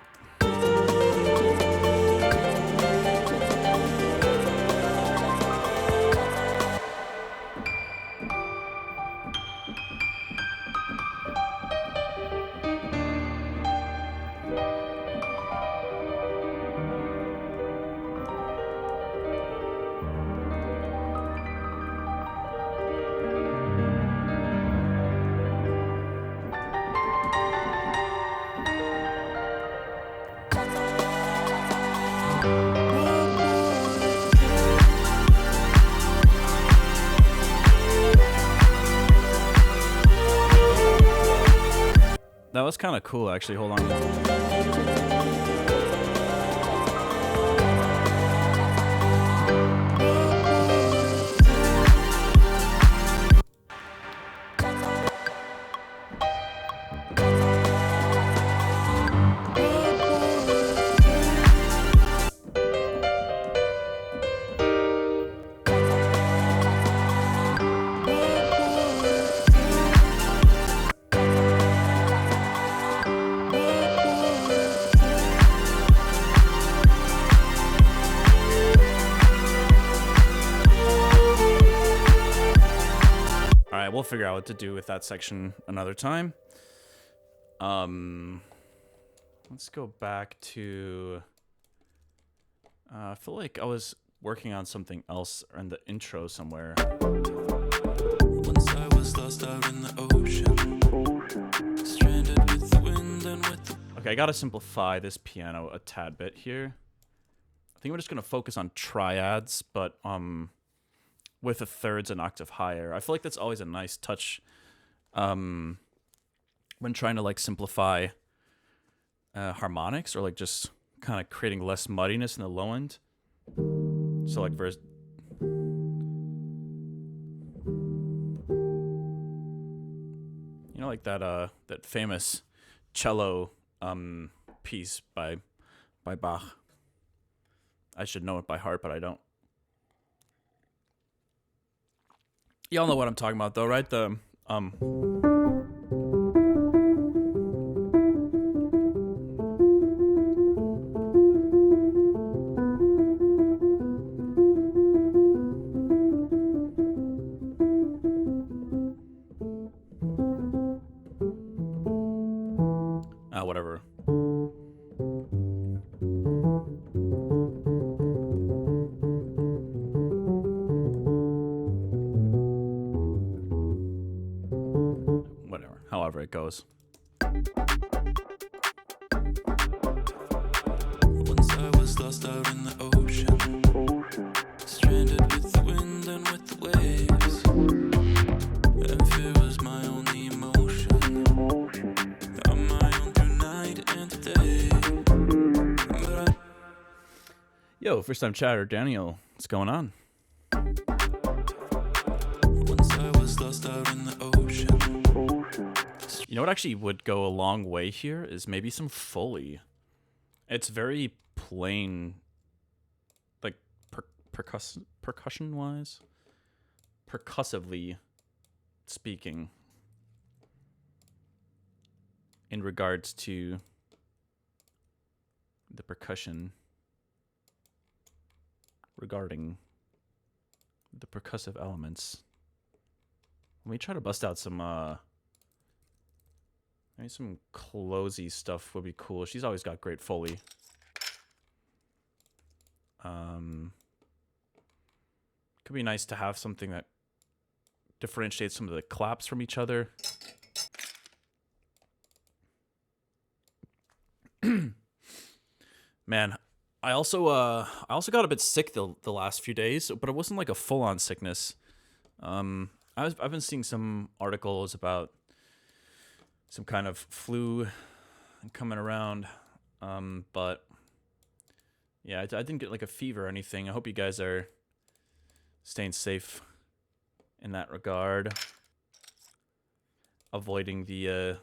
That was kind of cool, actually. Hold on. We'll figure out what to do with that section another time. Let's go back to... I feel like I was working on something else in the intro somewhere. Once I was lost out in the ocean, stranded with the wind and with the... Okay, I gotta simplify this piano a tad bit here. I think we're just gonna focus on triads, but with the thirds an octave higher. I feel like that's always a nice touch when trying to like simplify harmonics, or like just kind of creating less muddiness in the low end. So like verse, you know, like that that famous cello piece by Bach. I should know it by heart, but I don't. Y'all know what I'm talking about, though, right? The whatever. However it goes. Once I was lost out in the ocean, stranded with the wind and with the waves, and fear was my only emotion. I'm my own tonight and today. But Yo, first time chatter, Daniel, what's going on? once I was lost out in the ocean. You know what actually would go a long way here is maybe some Foley. It's very plain, like percussion-wise, percussively speaking in regards to the percussion, regarding the percussive elements. Let me try to bust out some maybe some closey stuff would be cool. She's always got great Foley. Could be nice to have something that differentiates some of the claps from each other. Man, I also got a bit sick the last few days, but it wasn't like a full-on sickness. I've been seeing some articles about some kind of flu coming around, but yeah, I didn't get like a fever or anything. I hope you guys are staying safe in that regard, avoiding the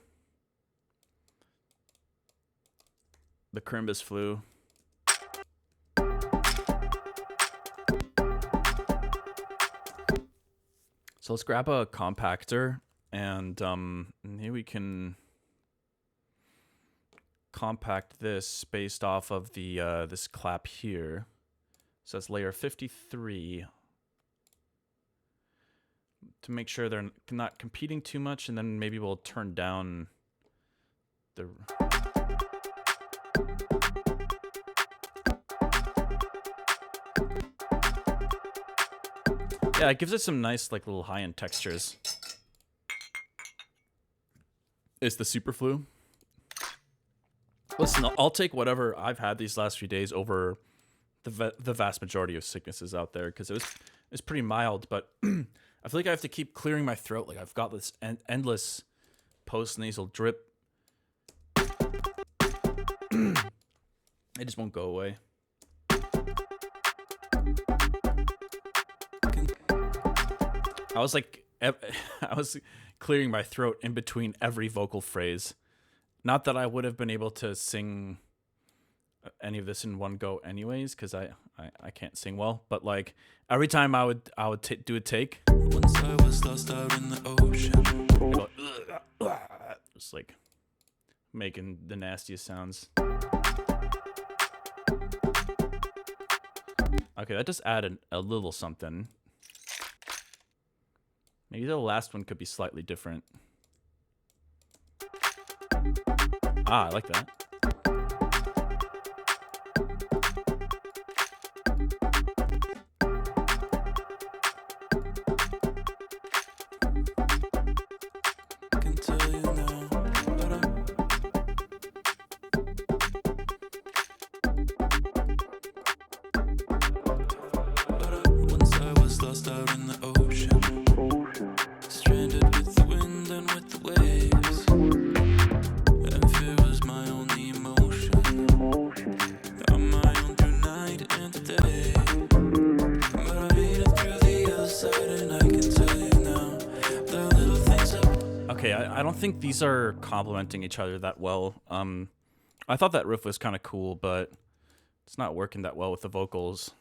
Crimbus flu. So let's grab a compactor, and here we can compact this based off of the this clap here. So that's layer 53 to make sure they're not competing too much, and then maybe we'll turn down the. Yeah, it gives it some nice, like, little high-end textures. It's the Superflu. Listen, I'll take whatever I've had these last few days over the vast majority of sicknesses out there, because it's pretty mild, but I feel like I have to keep clearing my throat. Like, I've got this endless post-nasal drip. It just won't go away. I was clearing my throat in between every vocal phrase. Not that I would have been able to sing any of this in one go anyways, because I can't sing well. But like every time I would do a take, Once I was lost out in the ocean. I go, just like making the nastiest sounds. Okay, that just added a little something. Maybe the last one could be slightly different. Ah, I like that. Can tell you now, once I was lost out in the ocean. Stranded with the wind and with the waves, and fear was my only emotion. I'm my own through night and day, but I made it through the other side, and I can tell you now the little things Okay, I don't think these are complementing each other that well. I thought that riff was kind of cool, but it's not working that well with the vocals.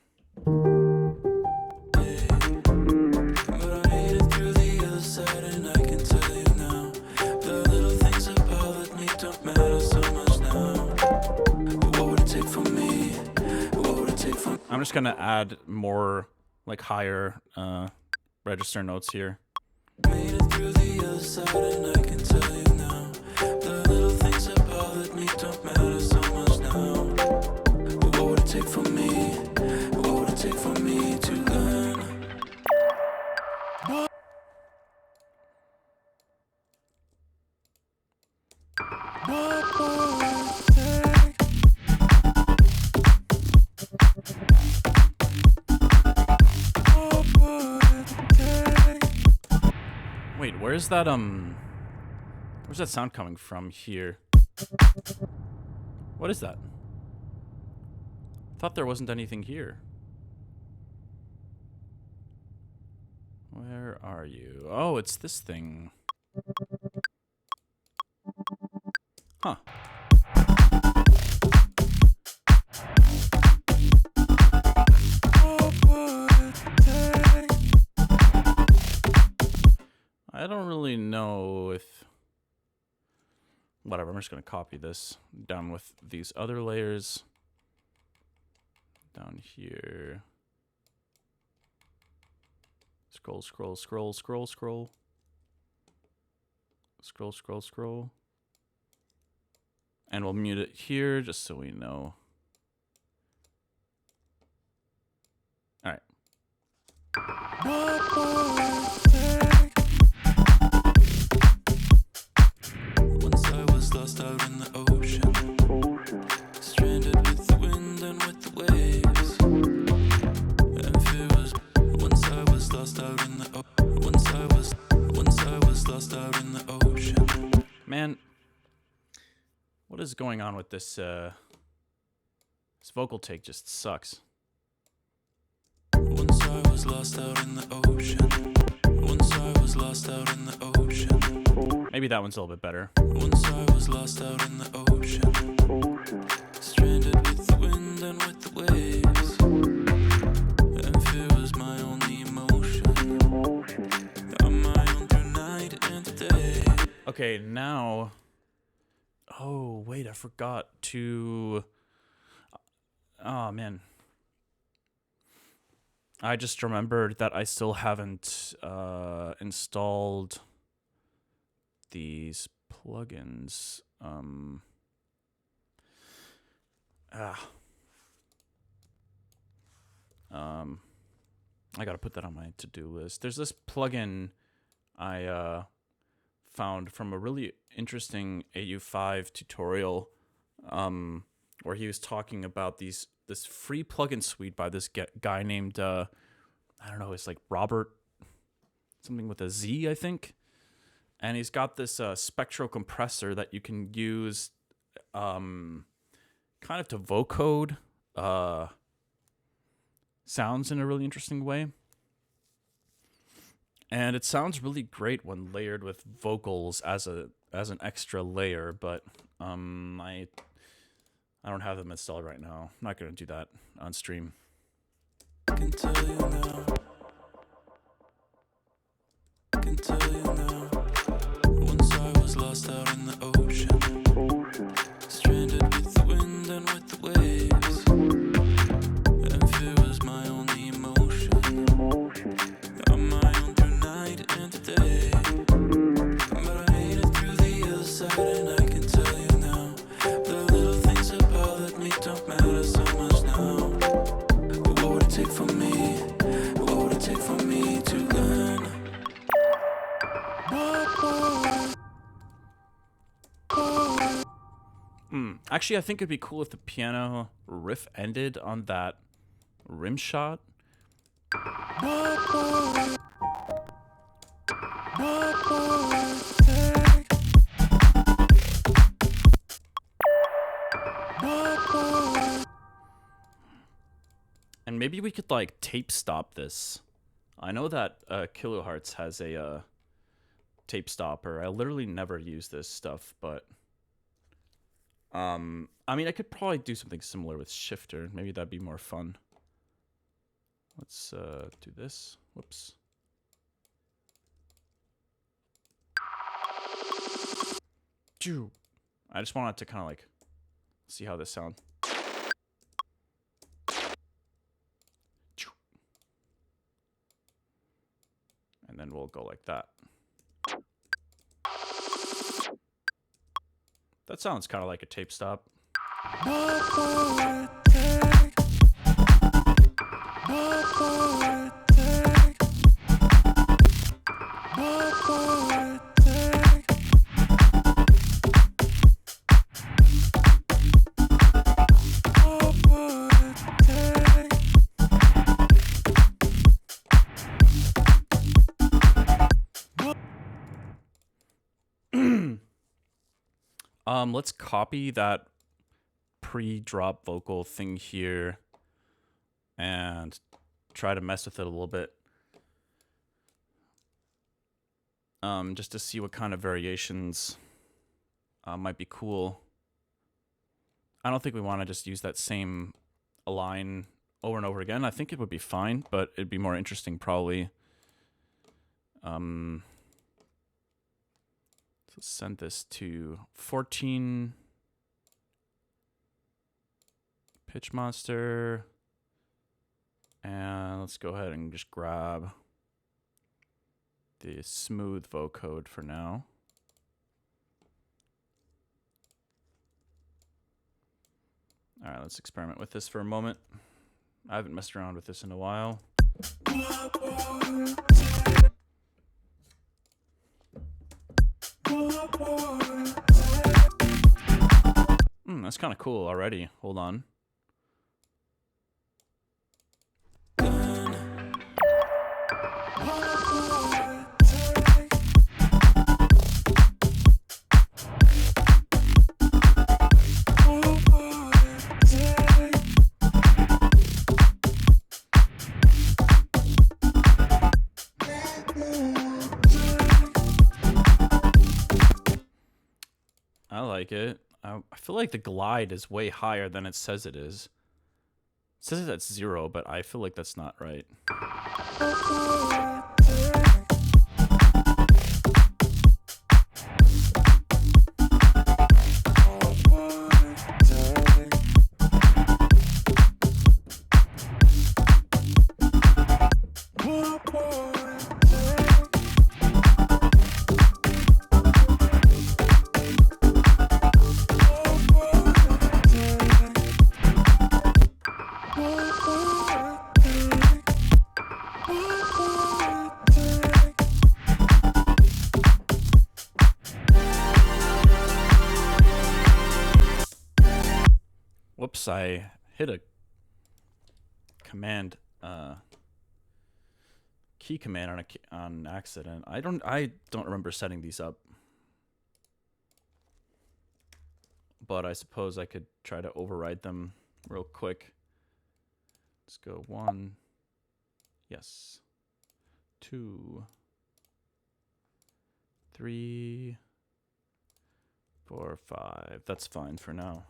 I'm just gonna add more like higher register notes here. Made it through the other side, and I can tell you now the little things that bothered me don't matter so much now. What would it take for me? What would it take for me to learn? What would it take? What would it take? Wait, where's that sound coming from here? What is that? Thought there wasn't anything here. Where are you? Oh, it's this thing. Huh. I don't really know if... Whatever, I'm just going to copy this down with these other layers. Down here. Scroll, scroll, scroll, scroll, scroll. Scroll, scroll, scroll. And we'll mute it here just so we know. All right. Once I was lost out in the ocean, stranded with the wind and with the waves. And fear was once I was lost out in the once I was lost out in the ocean. Man, what is going on with this? This vocal take just sucks. Once I was lost out in the ocean. Once I was lost out in the ocean. Maybe that one's a little bit better. Once I was lost out in the ocean, stranded with the wind and with the waves. And fear was my only emotion. I'm my own through night and day. Okay, now... Oh, wait, I forgot to... Oh, man. I just remembered that I still haven't installed these plugins. I gotta put that on my to-do list. There's this plugin I found from a really interesting AU5 tutorial where he was talking about this free plugin suite by this guy named I don't know, it's like Robert something with a Z, I think. And he's got this spectral compressor that you can use kind of to vocode sounds in a really interesting way. And it sounds really great when layered with vocals as an extra layer, but I don't have them installed right now. I'm not going to do that on stream. I can tell you now. I can tell you now. Once I was lost out in the ocean, stranded with the wind and with the waves. And fear was my only emotion. I'm my own through night and day. But I made it through the other side, and I can tell you now. The little things that bothered me don't matter so much now. What would it take for me? What would it take for me to learn? Actually, I think it'd be cool if the piano riff ended on that rim shot. And maybe we could like tape stop this. I know that Kilohertz has a tape stopper. I literally never use this stuff, but I mean, I could probably do something similar with Shifter. Maybe that'd be more fun. Let's do this. Whoops. I just wanted to kind of like see how this sounds. And then we'll go like that. That sounds kind of like a tape stop. Let's copy that pre-drop vocal thing here and try to mess with it a little bit. Just to see what kind of variations might be cool. I don't think we want to just use that same line over and over again. I think it would be fine, but it'd be more interesting probably So send this to 14 pitch monster. And let's go ahead and just grab the smooth vocode for now. All right, let's experiment with this for a moment. I haven't messed around with this in a while. That's kind of cool already. Hold on. I like it. I feel like the glide is way higher than it says it is. It says that's 0, but I feel like that's not right. Whoops, I hit a command, key command on accident. I don't remember setting these up. But I suppose I could try to override them real quick. Let's go 1. Yes. 2. 3. 4, 5. That's fine for now.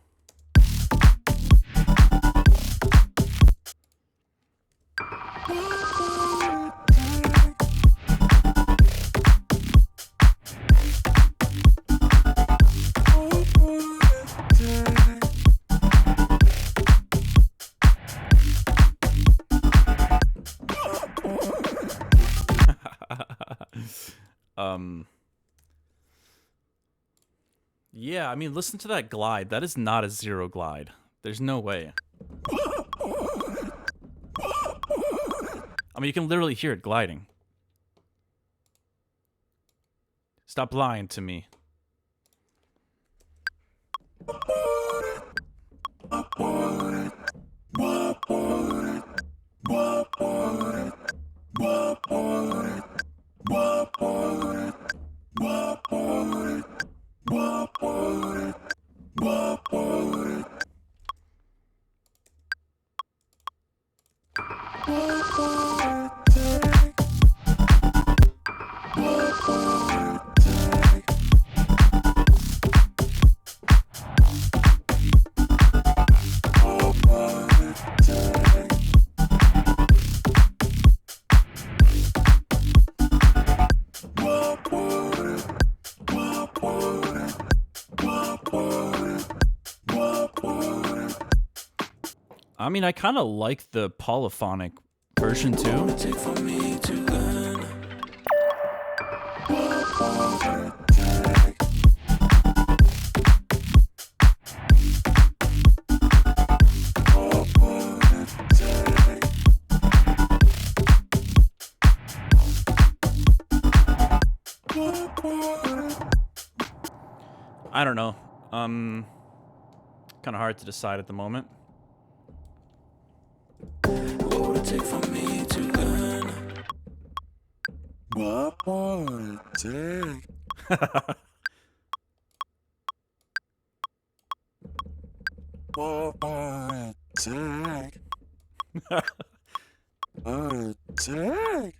Yeah, I mean, listen to that glide. That is not a 0 glide. There's no way. I mean, you can literally hear it gliding. Stop lying to me. I mean, I kind of like the polyphonic version too. I don't know. Kind of hard to decide at the moment. What would it take for me to learn? What would it take? What would it take? What would it take?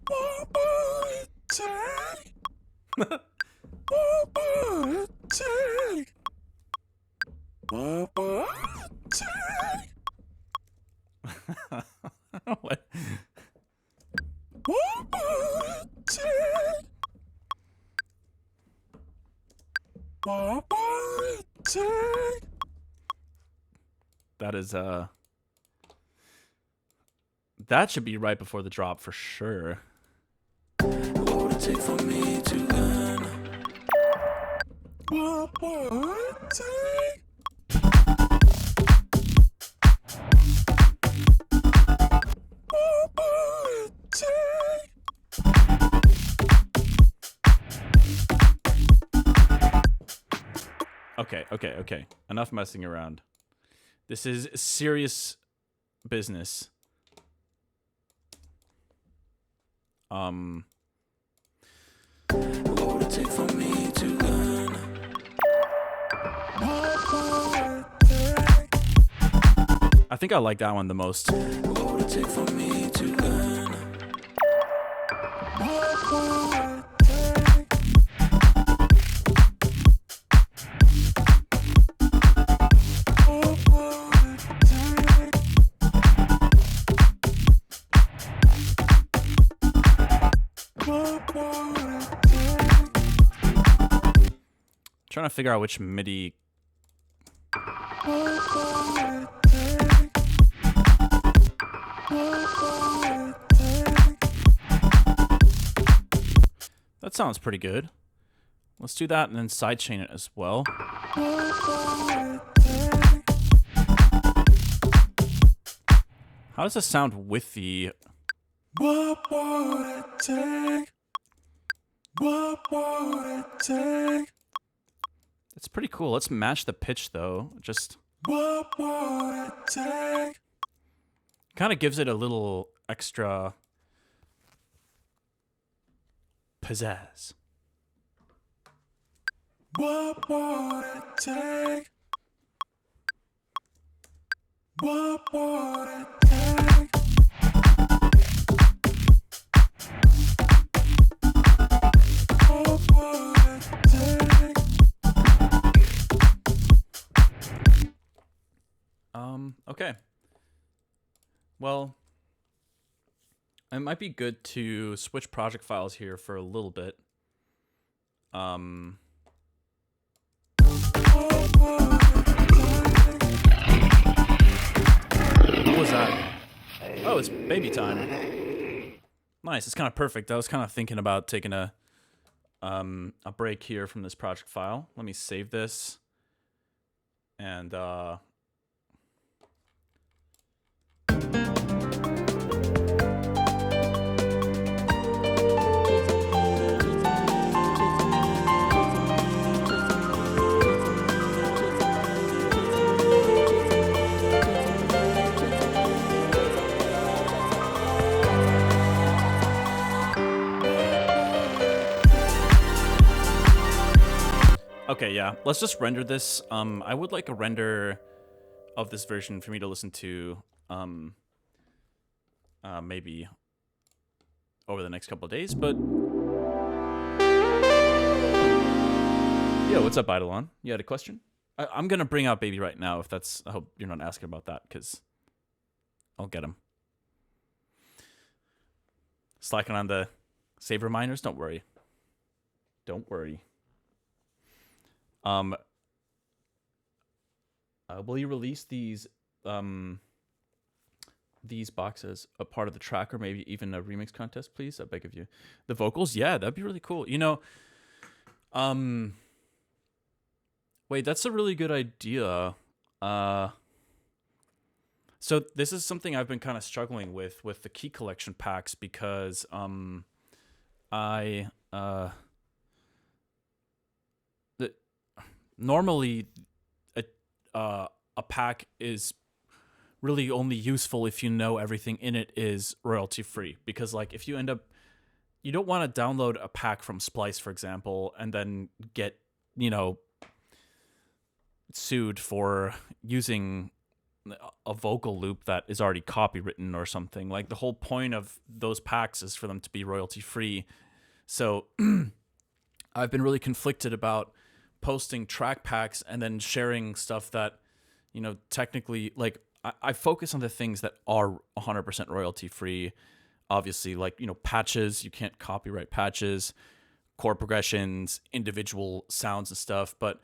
What would it take? What would it take? What would it take? What? What would it take? That is that should be right before the drop for sure. What would it take for me to learn? Okay. Enough messing around. This is serious business. What would it take for me to learn? I think I like that one the most. What would it take for me to learn? Trying to figure out which MIDI. That sounds pretty good. Let's do that and then sidechain it as well. How does this sound with the... What would it take? What would it take? It's pretty cool. Let's match the pitch though. Just... What would it take? Kind of gives it a little extra... pizzazz. What would it take? What would it take? What would it take? Okay. Well, it might be good to switch project files here for a little bit. What was that? Oh, it's baby time. Nice. It's kind of perfect. I was kind of thinking about taking a break here from this project file. Let me save this. And okay, yeah. Let's just render this. I would like a render of this version for me to listen to maybe over the next couple of days, but yeah, what's up, Eidolon? You had a question? I'm gonna bring out Baby right now if that's... I hope you're not asking about that, because I'll get him. Slacking on the save reminders? Don't worry. Don't worry. Will you release these boxes a part of the track, or maybe even a remix contest, please? I beg of you. The vocals, yeah, that'd be really cool. You know, wait, that's a really good idea. So this is something I've been kind of struggling with the key collection packs, because normally a pack is really only useful if you know everything in it is royalty free, because like if you end up, you don't want to download a pack from Splice, for example, and then get, you know, sued for using a vocal loop that is already copywritten or something. Like the whole point of those packs is for them to be royalty free. So I've been really conflicted about posting track packs and then sharing stuff that, you know, technically, like I focus on the things that are 100% royalty free. Obviously, like, you know, patches, you can't copyright patches. chord progressions, individual sounds and stuff. But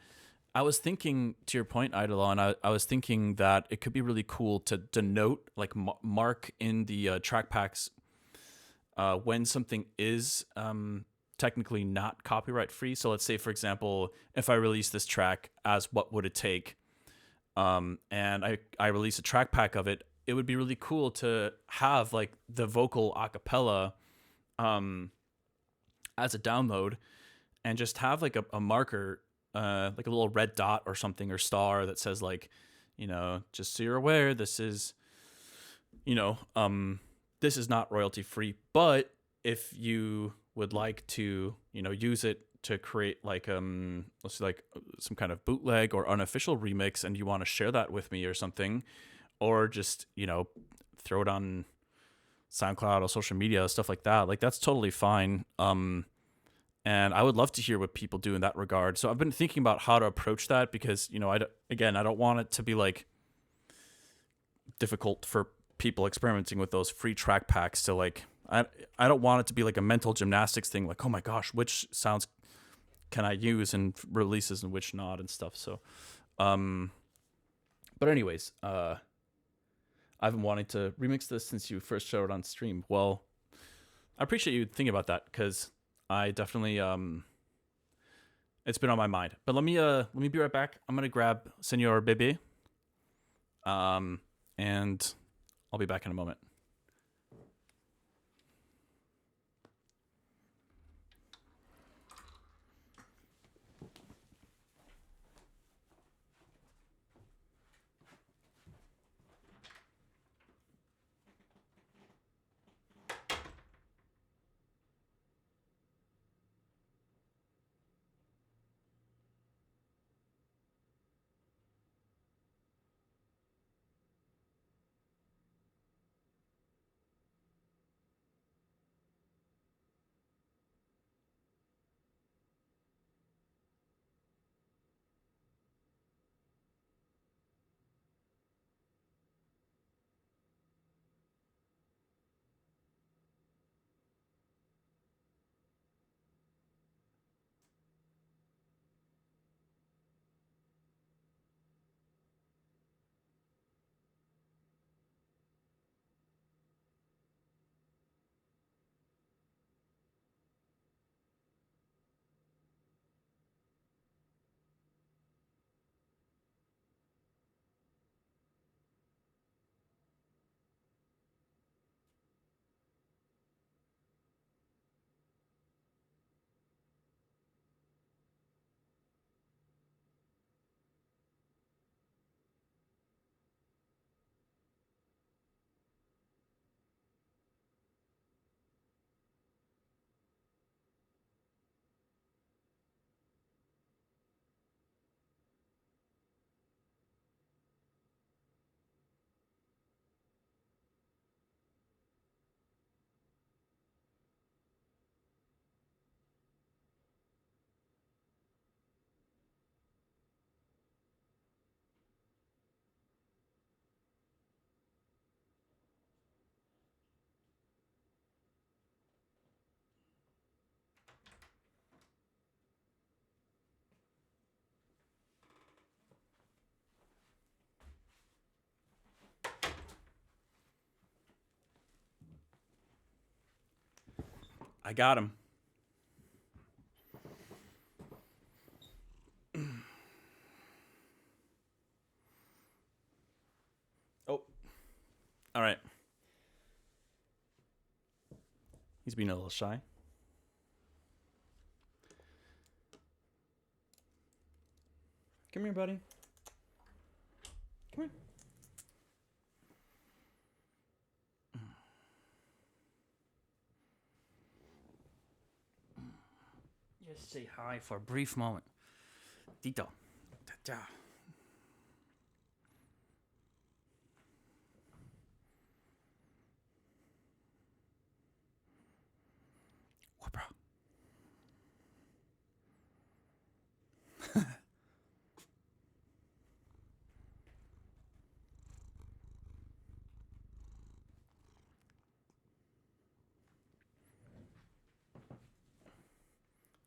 I was thinking, to your point, Eidolon, I was thinking that it could be really cool to denote, like mark in the track packs when something is technically not copyright free. So let's say, for example, if I release this track as What Would It Take, and I release a track pack of it, it would be really cool to have like the vocal a cappella as a download, and just have like a marker, like a little red dot or something, or star that says like, just so you're aware, this is, this is not royalty free, but if you would like to, use it to create like let's say like some kind of bootleg or unofficial remix, and you want to share that with me or something, or just throw it on SoundCloud or social media, stuff like that, like that's totally fine. And I would love to hear what people do in that regard. So I've been thinking about how to approach that, because I don't want it to be like difficult for people experimenting with those free track packs to like, I don't want it to be like a mental gymnastics thing, like, oh my gosh, which sounds can I use in releases and which not and stuff. So but anyways, I've been wanting to remix this since you first showed it on stream. Well, I appreciate you thinking about that, because I definitely it's been on my mind. But let me be right back. I'm gonna grab Senor Bebe, and I'll be back in a moment. I got him. Oh, all right. He's being a little shy. Come here, buddy. Come here. Just say hi for a brief moment. Tito. Ta-ta. What, bro?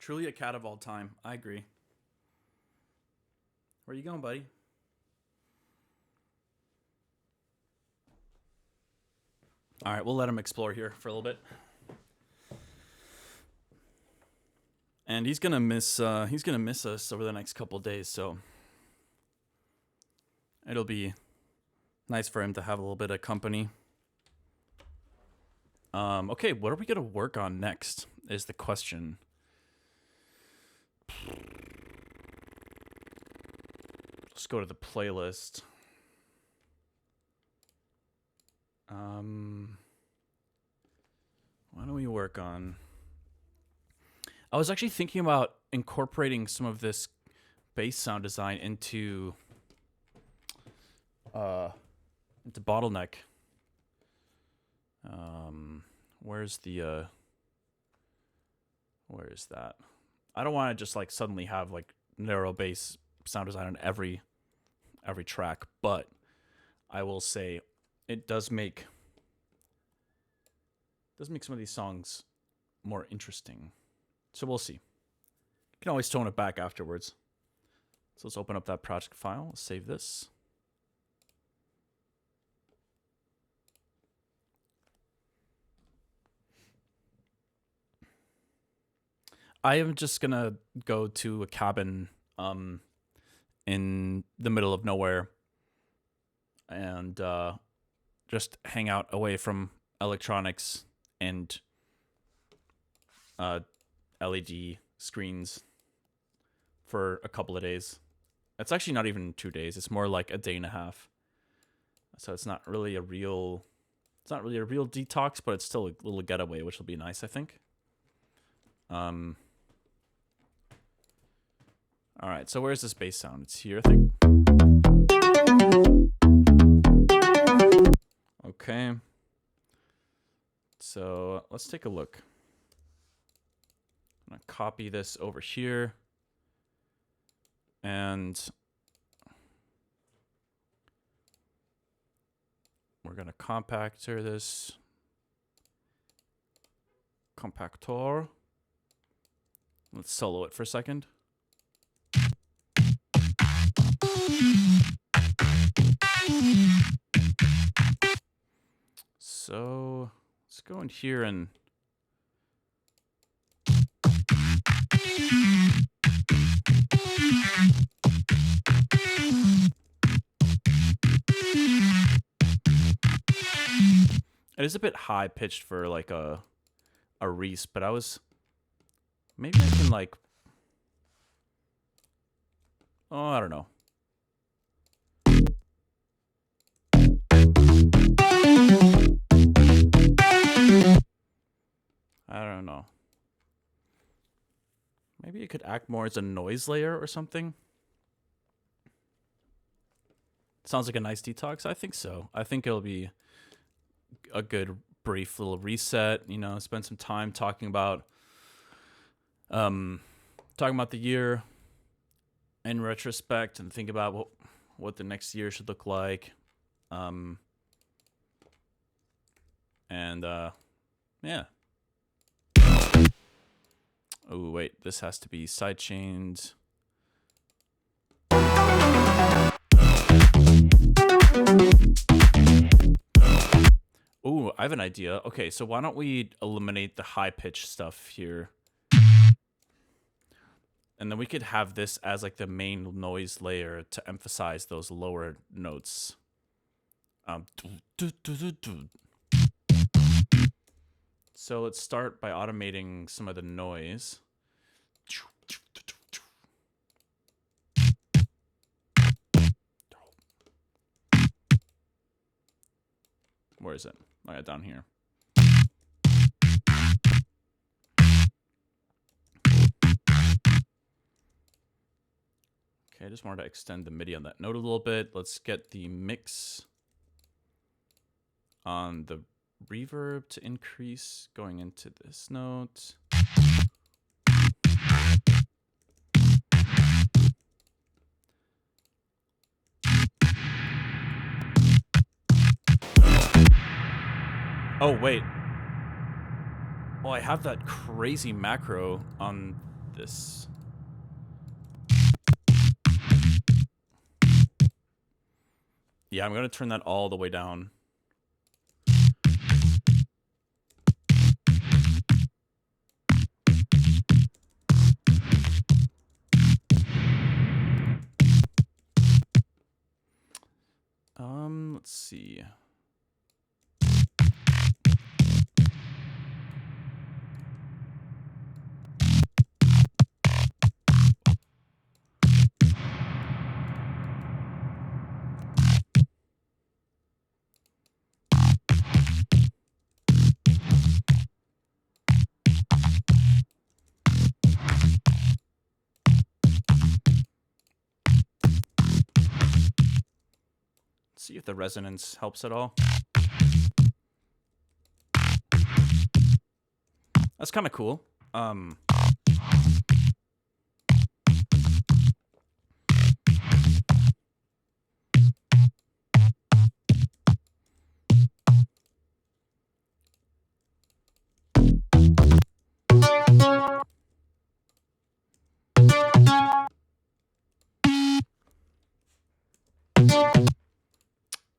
Truly a cat of all time. I agree. Where are you going, buddy? All right, we'll let him explore here for a little bit. And he's gonna miss us over the next couple days, so it'll be nice for him to have a little bit of company. Okay, what are we gonna work on next is the question. Let's go to the playlist. Why don't we work on... I was actually thinking about incorporating some of this bass sound design into Bottleneck. Where's where is that? I don't want to just like suddenly have like narrow bass sound design on every track, but I will say it does make some of these songs more interesting. So we'll see. You can always tone it back afterwards. So let's open up that project file. Let's save this. I am just gonna go to a cabin in the middle of nowhere and just hang out away from electronics and LED screens for a couple of days. It's actually not even 2 days. It's more like a day and a half. So it's not really a real detox, but it's still a little getaway, which will be nice, I think. All right, so where's this bass sound? It's here, I think. Okay. So let's take a look. I'm going to copy this over here. And we're going to compactor this. Compactor. Let's solo it for a second. So let's go in here and it is a bit high pitched for like a Reese, but maybe I can like, I don't know. I don't know. Maybe it could act more as a noise layer or something. Sounds like a nice detox. I think so. I think it'll be a good brief little reset. You know, spend some time talking about the year in retrospect and think about what the next year should look like. Yeah. Oh, wait, this has to be sidechained. Oh, I have an idea. Okay, so why don't we eliminate the high-pitched stuff here? And then we could have this as like the main noise layer to emphasize those lower notes. So let's start by automating some of the noise. Where is it? Oh, yeah, down here. Okay, I just wanted to extend the MIDI on that note a little bit. Let's get the mix on the reverb to increase going into this note. Oh, wait. Oh, I have that crazy macro on this. Yeah, I'm going to turn that all the way down. Let's see. See if the resonance helps at all. That's kind of cool.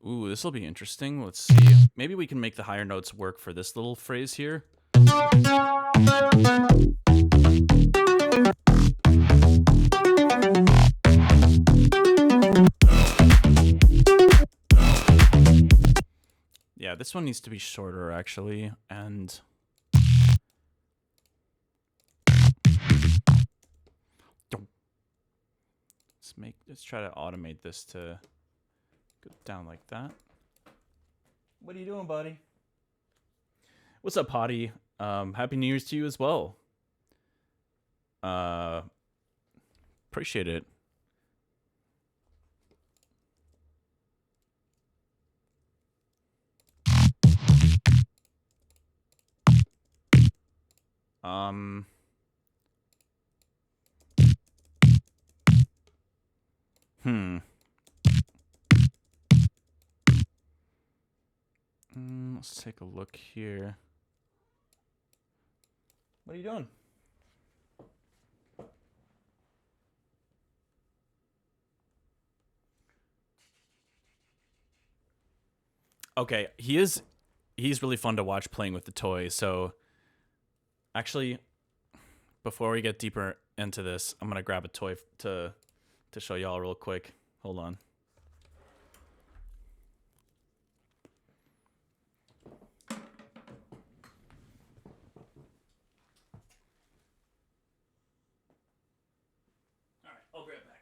Ooh, this will be interesting. Let's see. Maybe we can make the higher notes work for this little phrase here. Yeah, this one needs to be shorter, actually, and... Let's try to automate this to go down like that. What are you doing, buddy? What's up, Potty? Happy New Year's to you as well. Appreciate it. Let's take a look here. What are you doing? Okay, he's really fun to watch playing with the toy. So actually, before we get deeper into this, I'm gonna grab a toy to show y'all real quick. Hold on. All right, I'll be right back.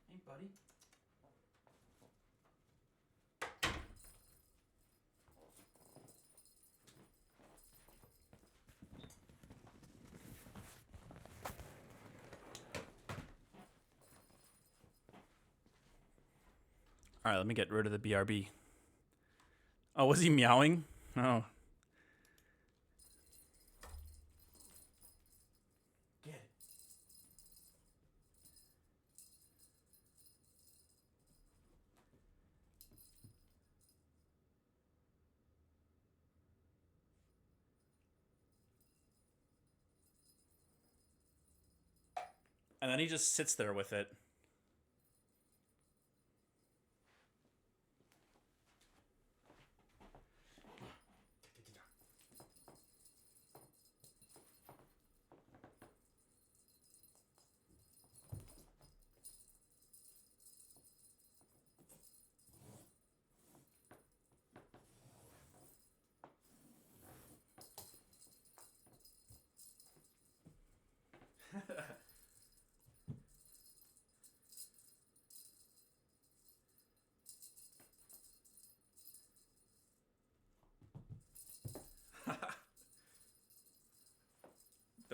Hey, buddy. All right, let me get rid of the BRB. Oh, was he meowing? Oh. Get it. And then he just sits there with it.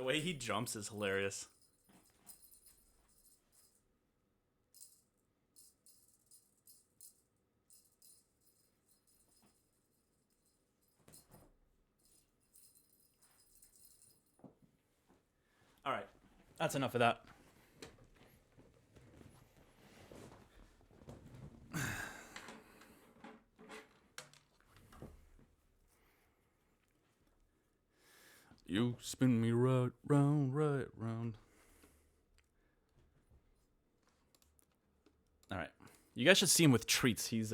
The way he jumps is hilarious. All right, that's enough of that. You spin me right round, right round. All right, you guys should see him with treats. He's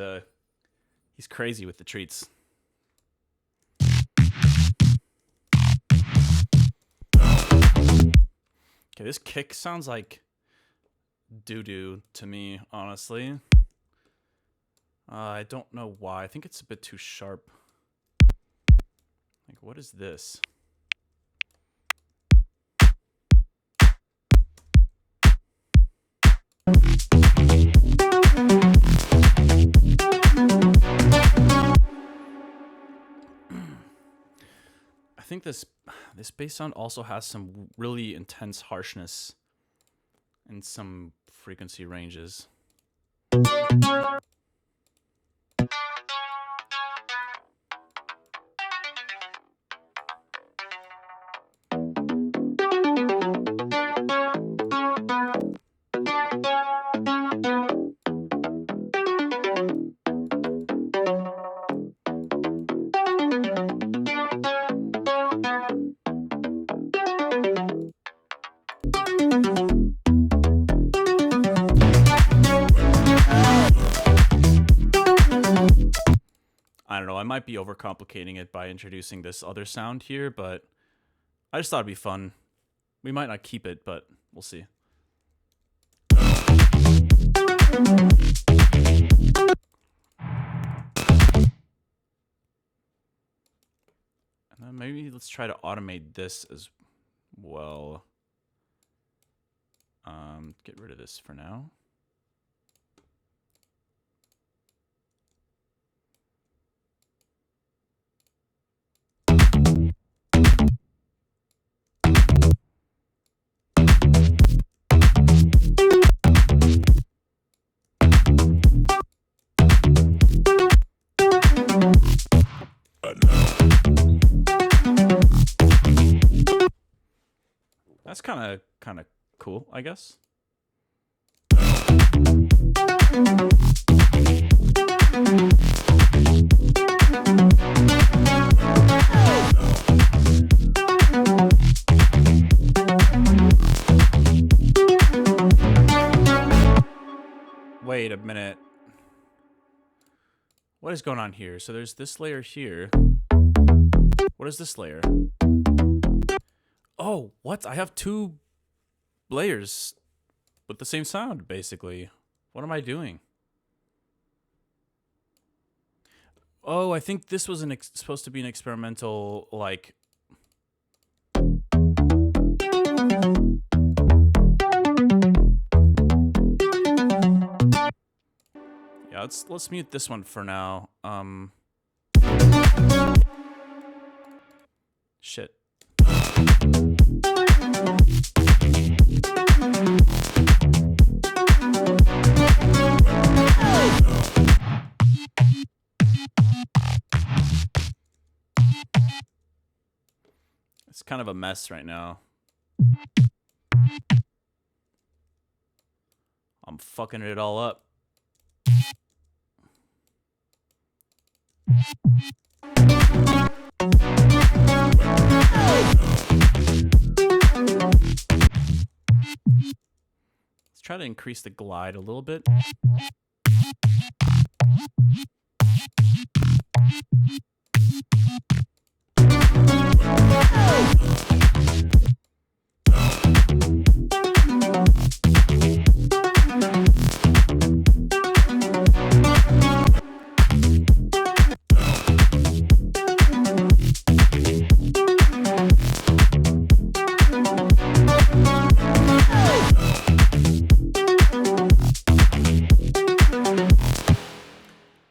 crazy with the treats. Okay, this kick sounds like doo-doo to me, honestly. I don't know why. I think it's a bit too sharp. Like, what is this? I think this bass sound also has some really intense harshness and some frequency ranges. I don't know, I might be overcomplicating it by introducing this other sound here, but I just thought it'd be fun. We might not keep it, but we'll see. And then maybe let's try to automate this as well. Get rid of this for now. That's kind of cool, I guess. Wait a minute. What is going on here? So there's this layer here. What is this layer? Oh, what? I have two layers with the same sound, basically. What am I doing? Oh, I think this was supposed to be an experimental, like... Yeah, let's mute this one for now. Shit. It's kind of a mess right now. I'm fucking it all up. Let's try to increase the glide a little bit.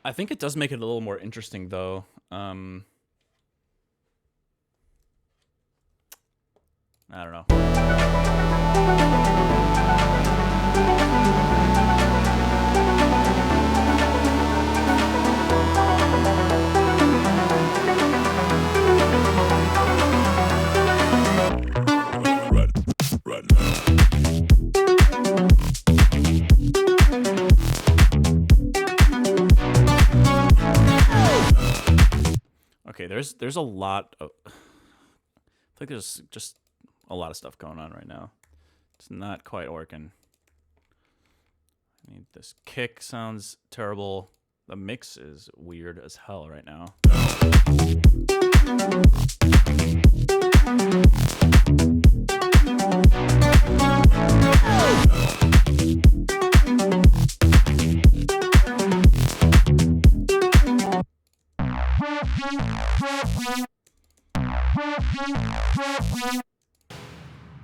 I think it does make it a little more interesting, though. I don't know. Okay, there's a lot of, I think there's just a lot of stuff going on right now. It's not quite working. I need this kick sounds terrible. The mix is weird as hell right now.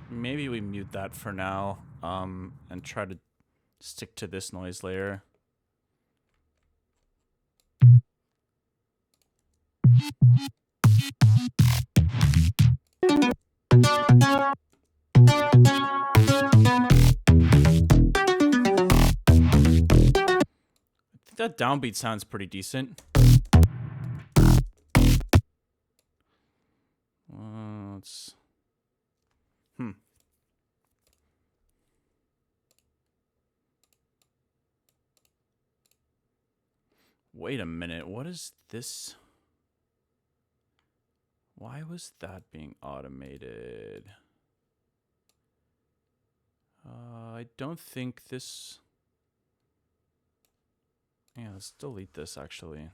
Maybe we mute that for now, and try to stick to this noise layer. I think that downbeat sounds pretty decent. Let's... Wait a minute, what is this? Why was that being automated? I don't think this... Yeah, let's delete this actually.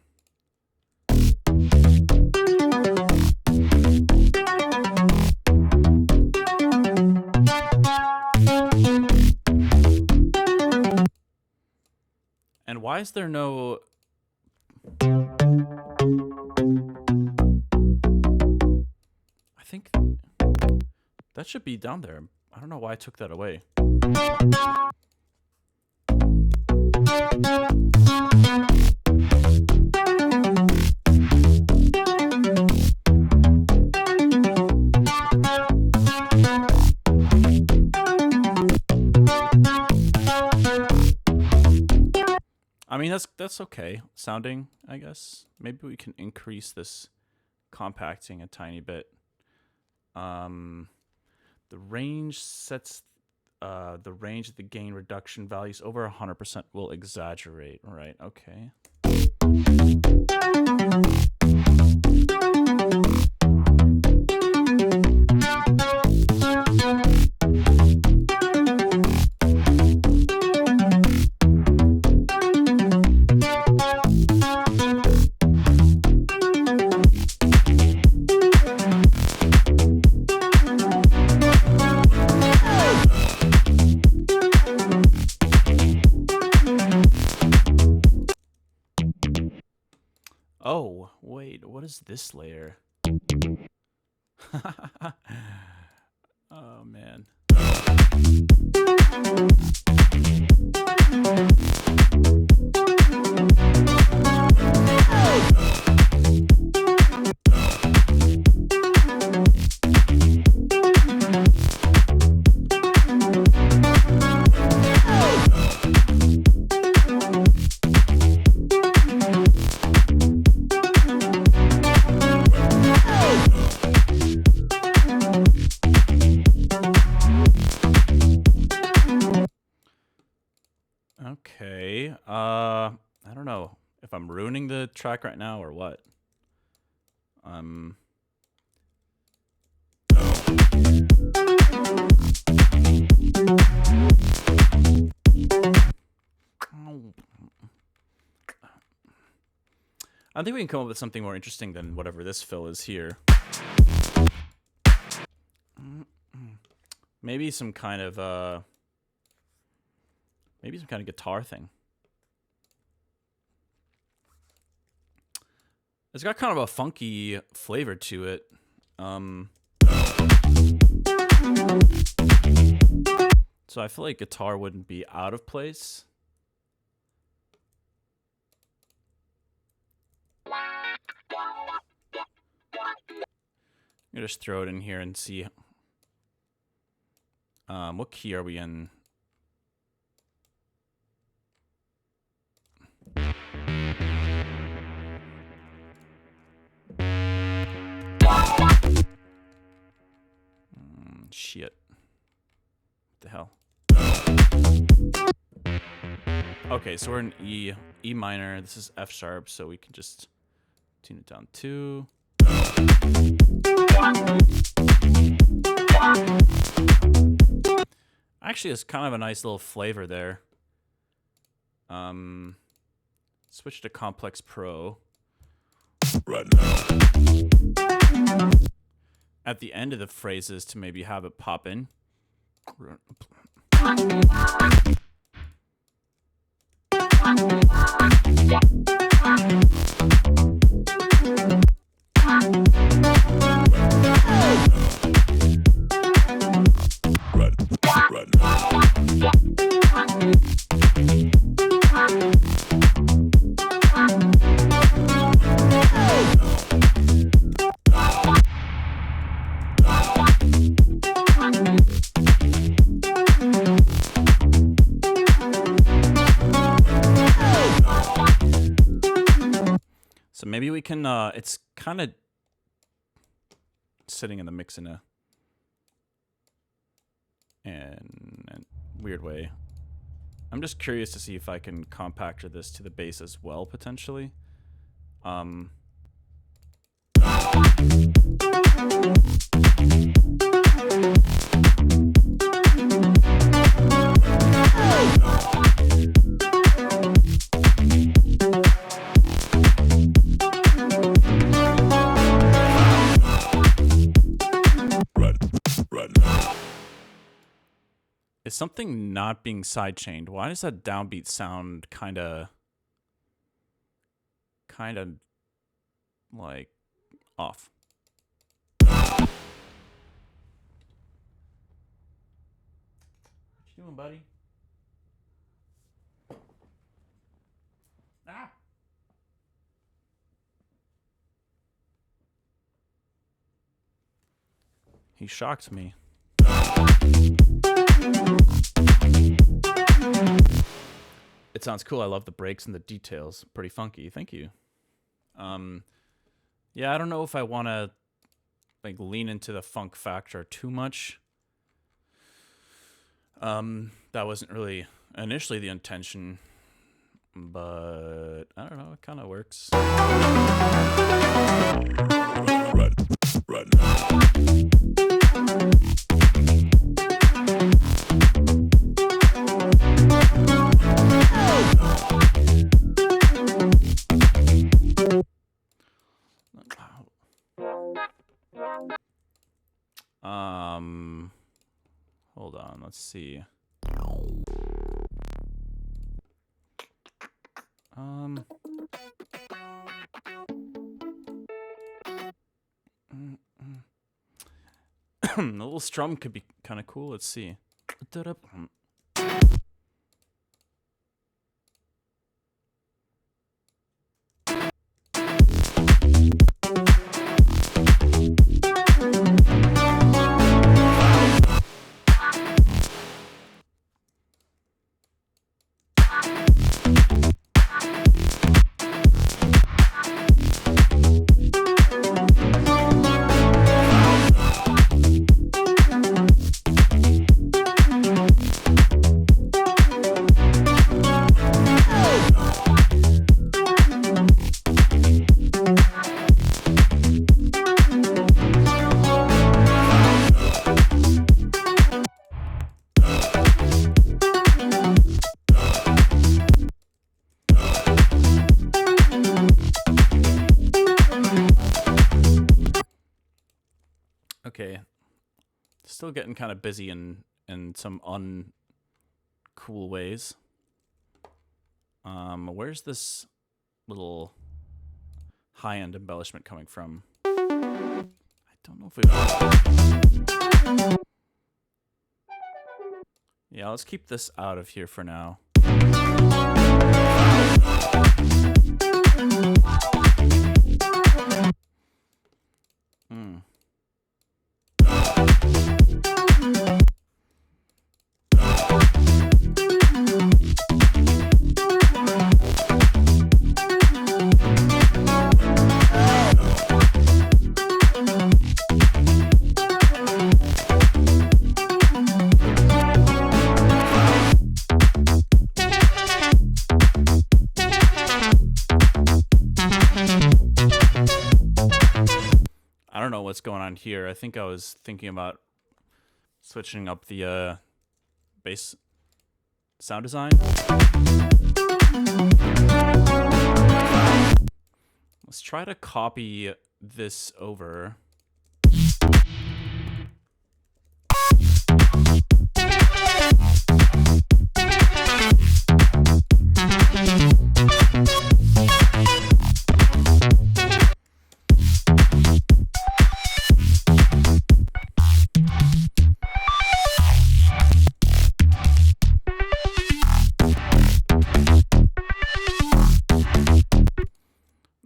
And why is there no... I think that should be down there. I don't know why I took that away. I mean, that's okay sounding, I guess. Maybe we can increase this compacting a tiny bit. The range sets the range of the gain reduction values over 100% will exaggerate. Right, okay. Oh, wait, what is this layer? Oh, man. Okay, I don't know if I'm ruining the track right now or what. I think we can come up with something more interesting than whatever this fill is here. Maybe some kind of guitar thing. It's got kind of a funky flavor to it. So I feel like guitar wouldn't be out of place. I'm gonna just throw it in here and see What key are we in? Shit. What the hell? Okay, so we're in E minor. This is F sharp, so we can just tune it down 2. Actually, it's kind of a nice little flavor there. Switch to Complex Pro. Right now. At the end of the phrases to maybe have it pop in. So maybe we can, it's kind of sitting in the mix in a weird way. I'm just curious to see if I can compactor this to the bass as well, potentially. Is something not being sidechained? Why does that downbeat sound kind of like off? What you doing, buddy? Ah! He shocked me. It sounds cool. I love the breaks and the details. Pretty funky. Thank you. Yeah, I don't know if I want to like lean into the funk factor too much. That wasn't really initially the intention, but I don't know. It kind of works. Right. Hold on, let's see. A little strum could be kind of cool. Let's see. Okay, still getting kind of busy in some uncool ways. Where's this little high-end embellishment coming from? I don't know if we... Yeah, let's keep this out of here for now. what's going on here. I think I was thinking about switching up the bass sound design. Let's try to copy this over.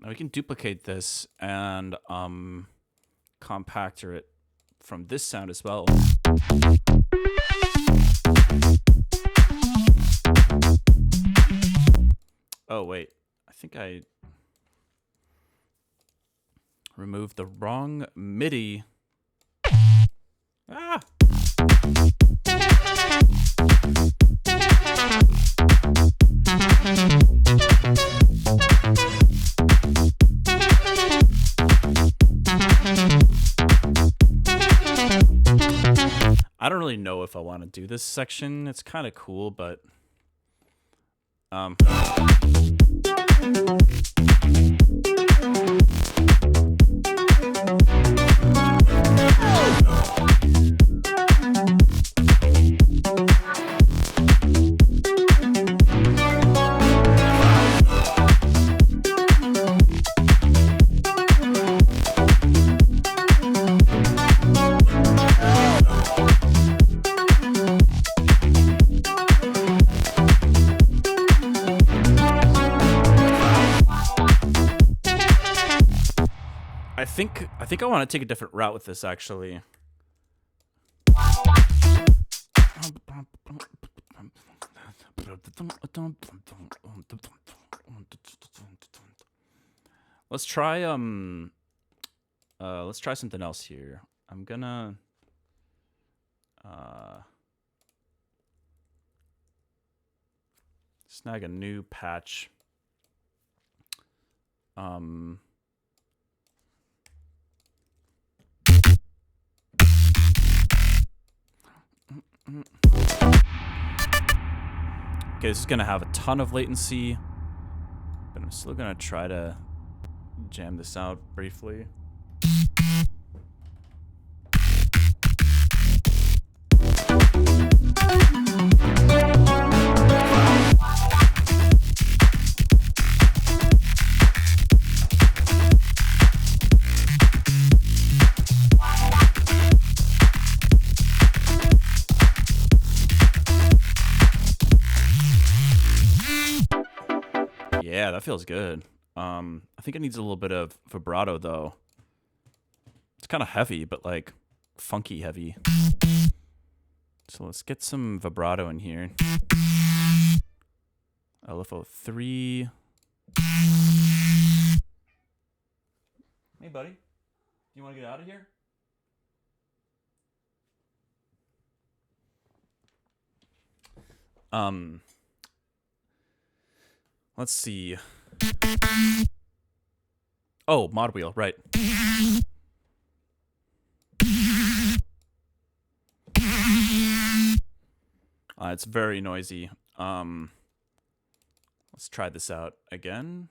We can duplicate this and compactor it from this sound as well. Oh wait, I think I removed the wrong MIDI. Ah! I don't really know if I want to do this section. It's kind of cool, but I think I want to take a different route with this actually. Let's try something else here. I'm gonna snag a new patch. Okay, this is gonna have a ton of latency, but I'm still gonna try to jam this out briefly. Yeah, that feels good. I think it needs a little bit of vibrato though. It's kind of heavy, but like funky heavy. So let's get some vibrato in here. LFO3. Hey buddy, do you want to get out of here? Let's see. Oh, mod wheel, right. It's very noisy. Let's try this out again.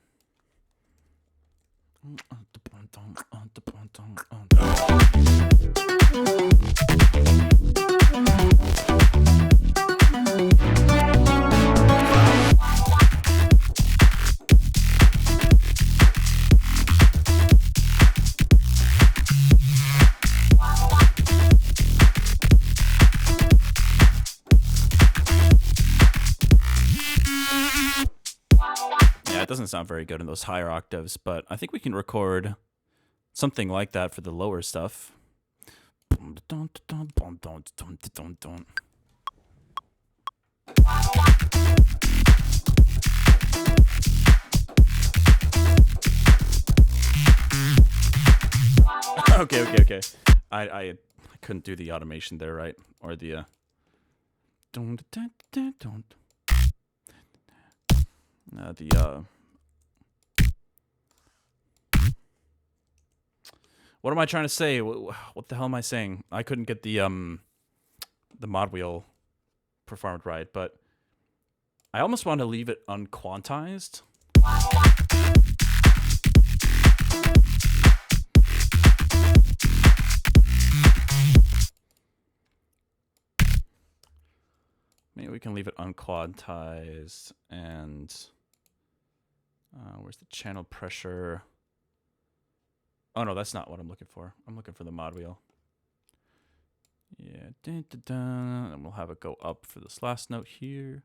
It doesn't sound very good in those higher octaves, but I think we can record something like that for the lower stuff. Okay. I couldn't do the automation there, right? Or the What am I trying to say? What the hell am I saying? I couldn't get the mod wheel performed right, but I almost want to leave it unquantized. Maybe we can leave it unquantized and where's the channel pressure? Oh no, that's not what I'm looking for. I'm looking for the mod wheel. Yeah, dun, dun, dun. And we'll have it go up for this last note here.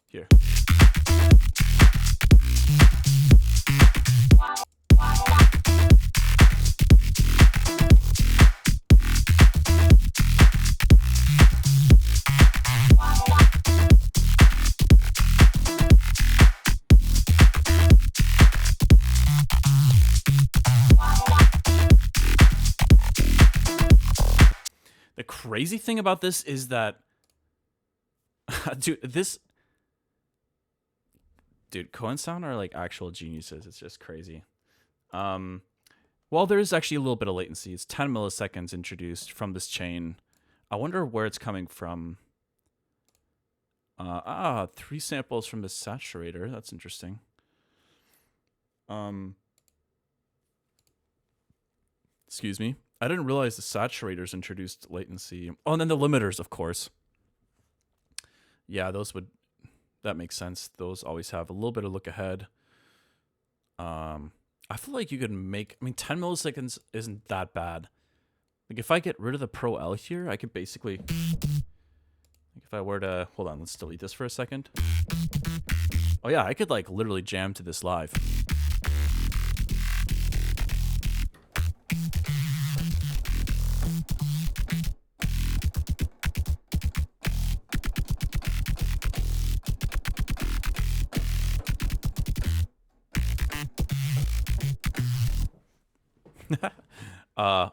Here. The crazy thing about this is that, dude, Cohen Sound are like actual geniuses. It's just crazy. Well, there is actually a little bit of latency. It's 10 milliseconds introduced from this chain. I wonder where it's coming from. 3 samples from the saturator. That's interesting. Excuse me. I didn't realize the saturators introduced latency. Oh, and then the limiters, of course. Yeah, that makes sense. Those always have a little bit of look ahead. I feel like you could make, 10 milliseconds isn't that bad. Like if I get rid of the Pro L here, I could basically, if I were to, hold on, let's delete this for a second. Oh yeah, I could like literally jam to this live.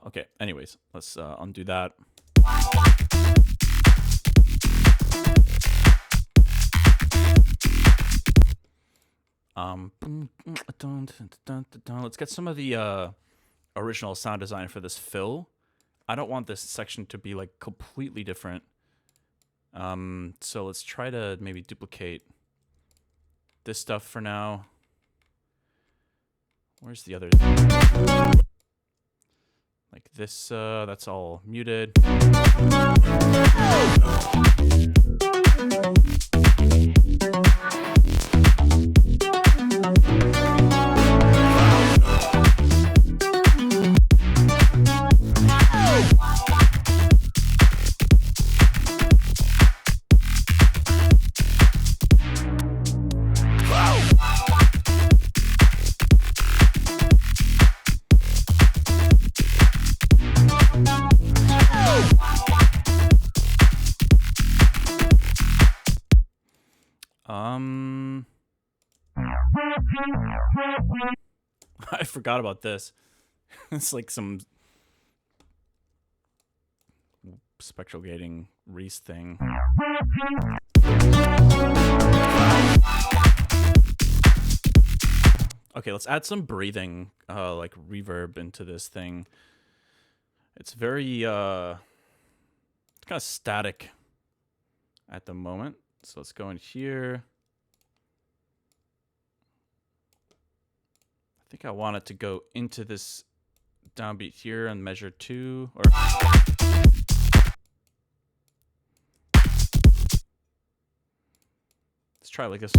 Okay, anyways, let's undo that. Let's get some of the original sound design for this fill. I don't want this section to be like completely different. So let's try to maybe duplicate this stuff for now. Where's the other thing? Like this, that's all muted. I forgot about this. It's like some spectral gating Reese thing. Okay, let's add some breathing, like reverb into this thing. It's very, kind of static at the moment. So let's go in here. I think I want it to go into this downbeat here and measure 2, or let's try it like this.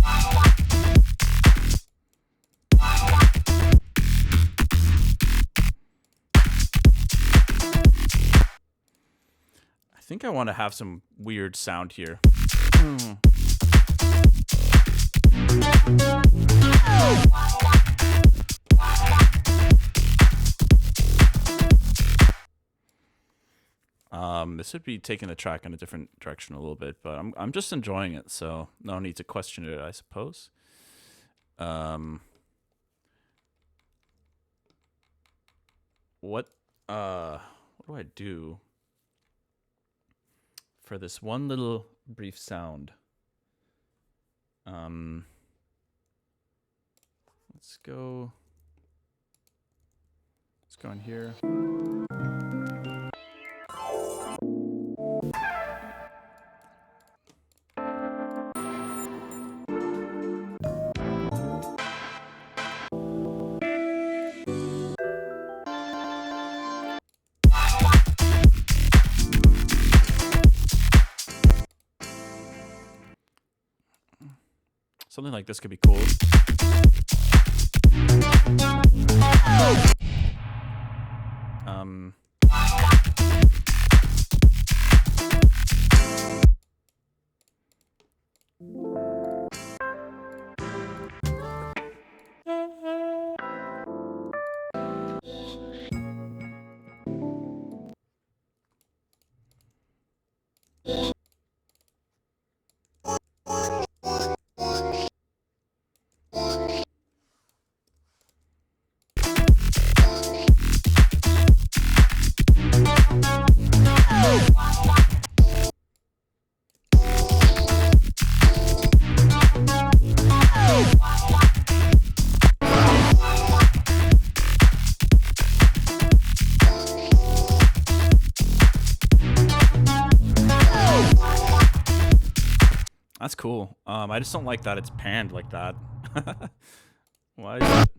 I think I want to have some weird sound here. This would be taking the track in a different direction a little bit, but I'm just enjoying it, so no need to question it, I suppose. What do I do for this one little brief sound? Let's go go in here. Something like this could be cool. That's cool. I just don't like that it's panned like that. Why is it?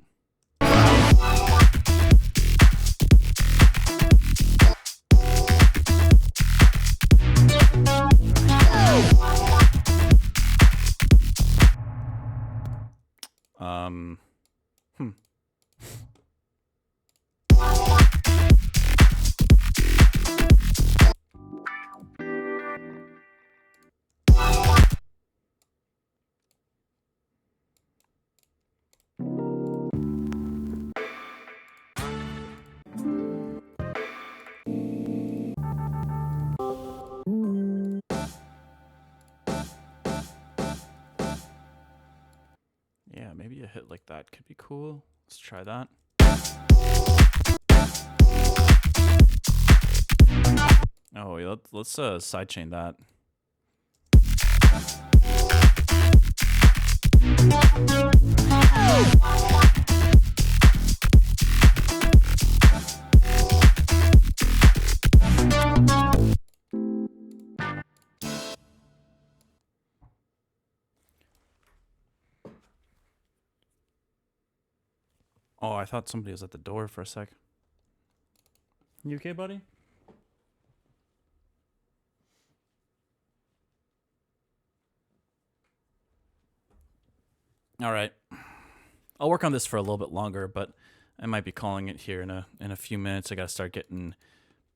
Yeah, maybe a hit like that could be cool. Let's try that. Oh, yeah, let's sidechain that. Oh, I thought somebody was at the door for a sec. You okay, buddy? All right. I'll work on this for a little bit longer, but I might be calling it here in a few minutes. I got to start getting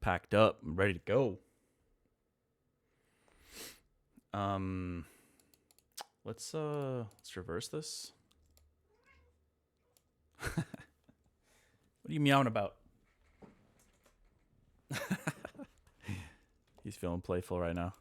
packed up and ready to go. Let's reverse this. What are you meowing about? He's feeling playful right now.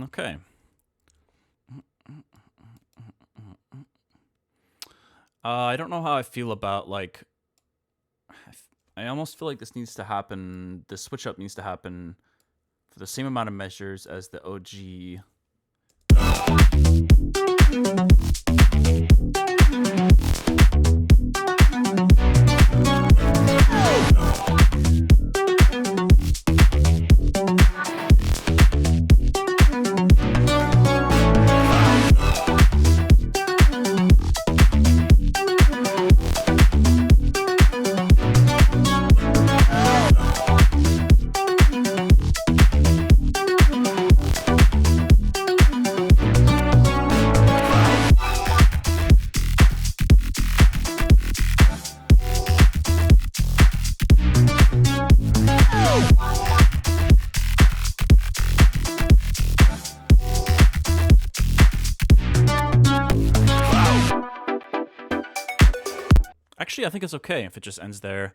Okay. I don't know how I feel about, like, I almost feel like this needs to happen, the switch up needs to happen for the same amount of measures as the OG. Actually, I think it's okay if it just ends there.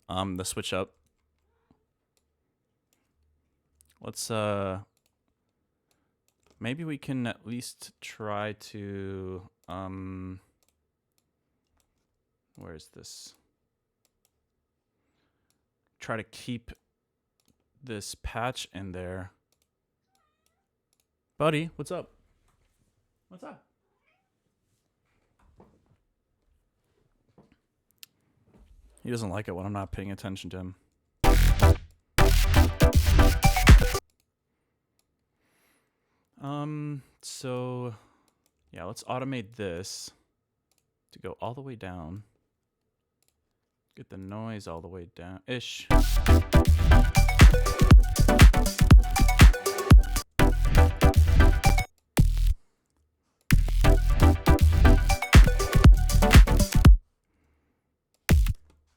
The switch up. Let's maybe we can at least try to where is this? Try to keep this patch in there. Buddy, what's up? What's up? He doesn't like it when I'm not paying attention to him. So yeah, let's automate this to go all the way down. Get the noise all the way down-ish.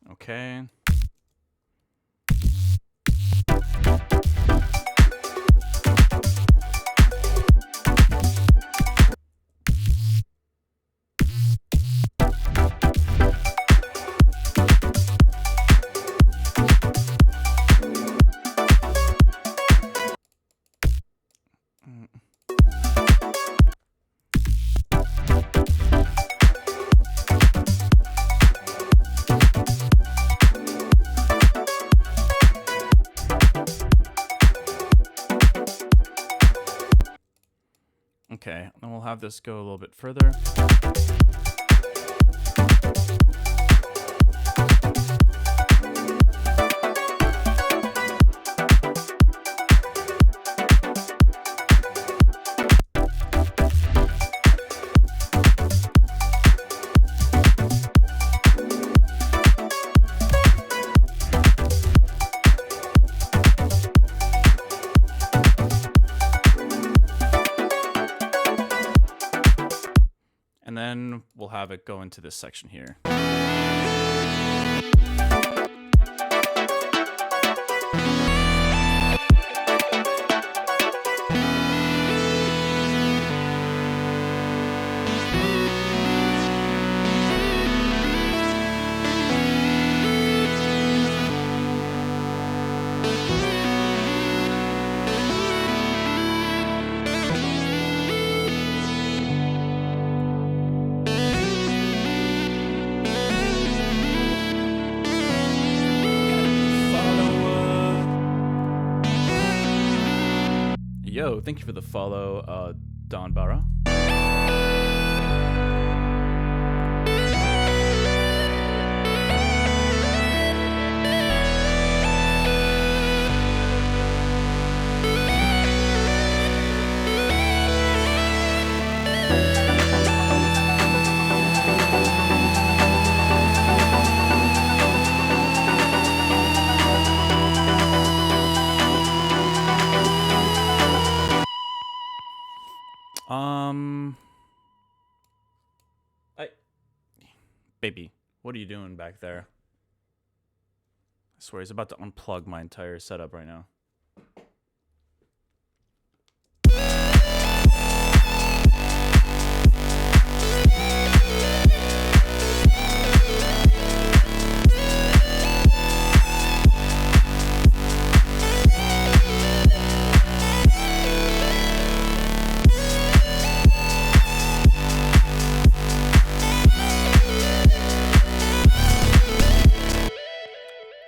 Okay. Okay, then we'll have this go a little bit further. And then we'll have it go into this section here. Yo, thank you for the follow, Don Barra. Baby, what are you doing back there? I swear he's about to unplug my entire setup right now.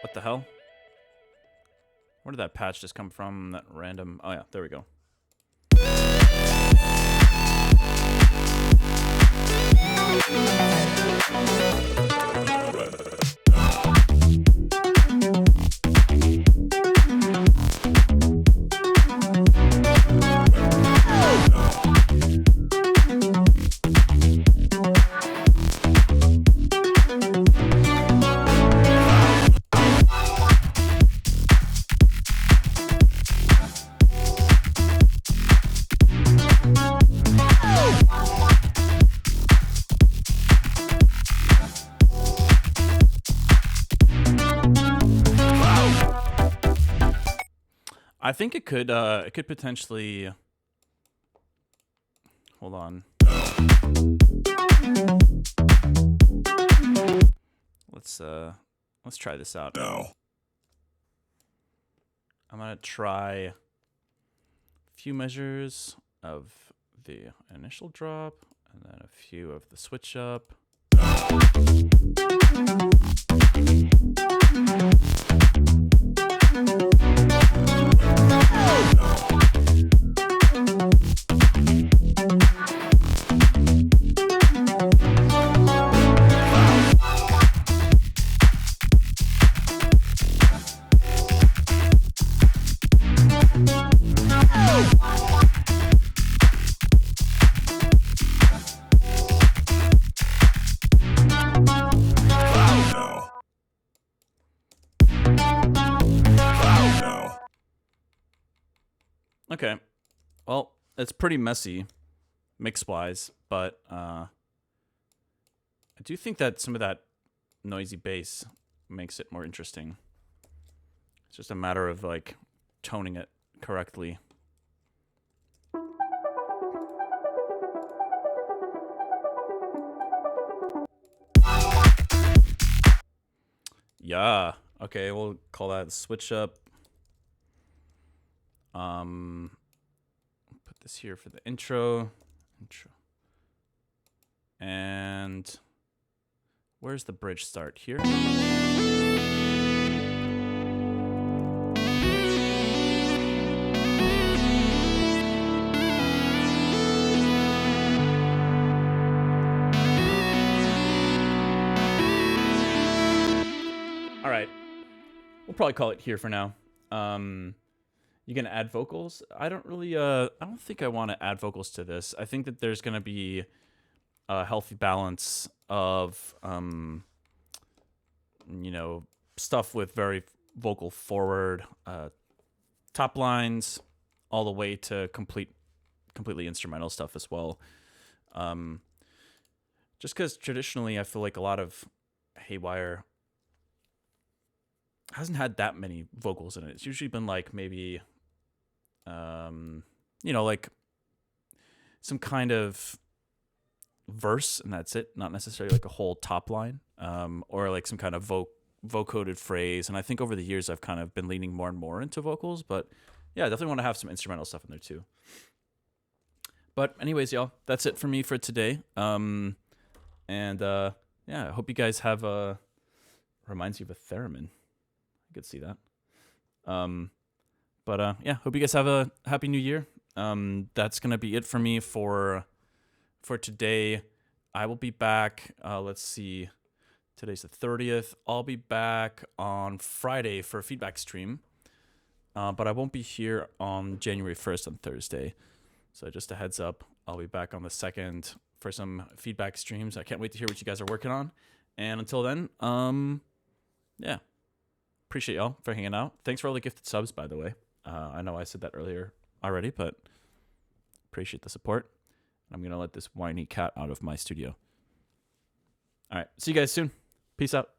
What the hell? Where did that patch just come from? That random... Oh yeah, there we go. I think it could potentially... Hold on. let's try this out. No. I'm gonna try a few measures of the initial drop, and then a few of the switch up. Okay, well, it's pretty messy, mix-wise, but I do think that some of that noisy bass makes it more interesting. It's just a matter of, like, toning it correctly. Yeah, okay, we'll call that switch up. Put this here for the intro. And where's the bridge start? Here? All right. We'll probably call it here for now. You gonna add vocals? I don't really I don't think I want to add vocals to this. I think that there's gonna be a healthy balance of you know, stuff with very vocal forward top lines all the way to completely instrumental stuff as well. Just because traditionally I feel like a lot of Haywyre hasn't had that many vocals in it. It's usually been like maybe you know, like some kind of verse and that's it, not necessarily like a whole top line, or like some kind of vocoded phrase. And I think over the years I've kind of been leaning more and more into vocals, but yeah, I definitely want to have some instrumental stuff in there too. But anyways, y'all, that's it for me for today. Yeah, I hope you guys have reminds you of a theremin. I could see that. Yeah, hope you guys have a happy new year. That's gonna be it for me for today. I will be back. Let's see, today's the 30th. I'll be back on Friday for a feedback stream, but I won't be here on January 1st on Thursday. So just a heads up, I'll be back on the 2nd for some feedback streams. I can't wait to hear what you guys are working on. And until then, yeah, appreciate y'all for hanging out. Thanks for all the gifted subs, by the way. I know I said that earlier already, but appreciate the support. I'm going to let this whiny cat out of my studio. All right. See you guys soon. Peace out.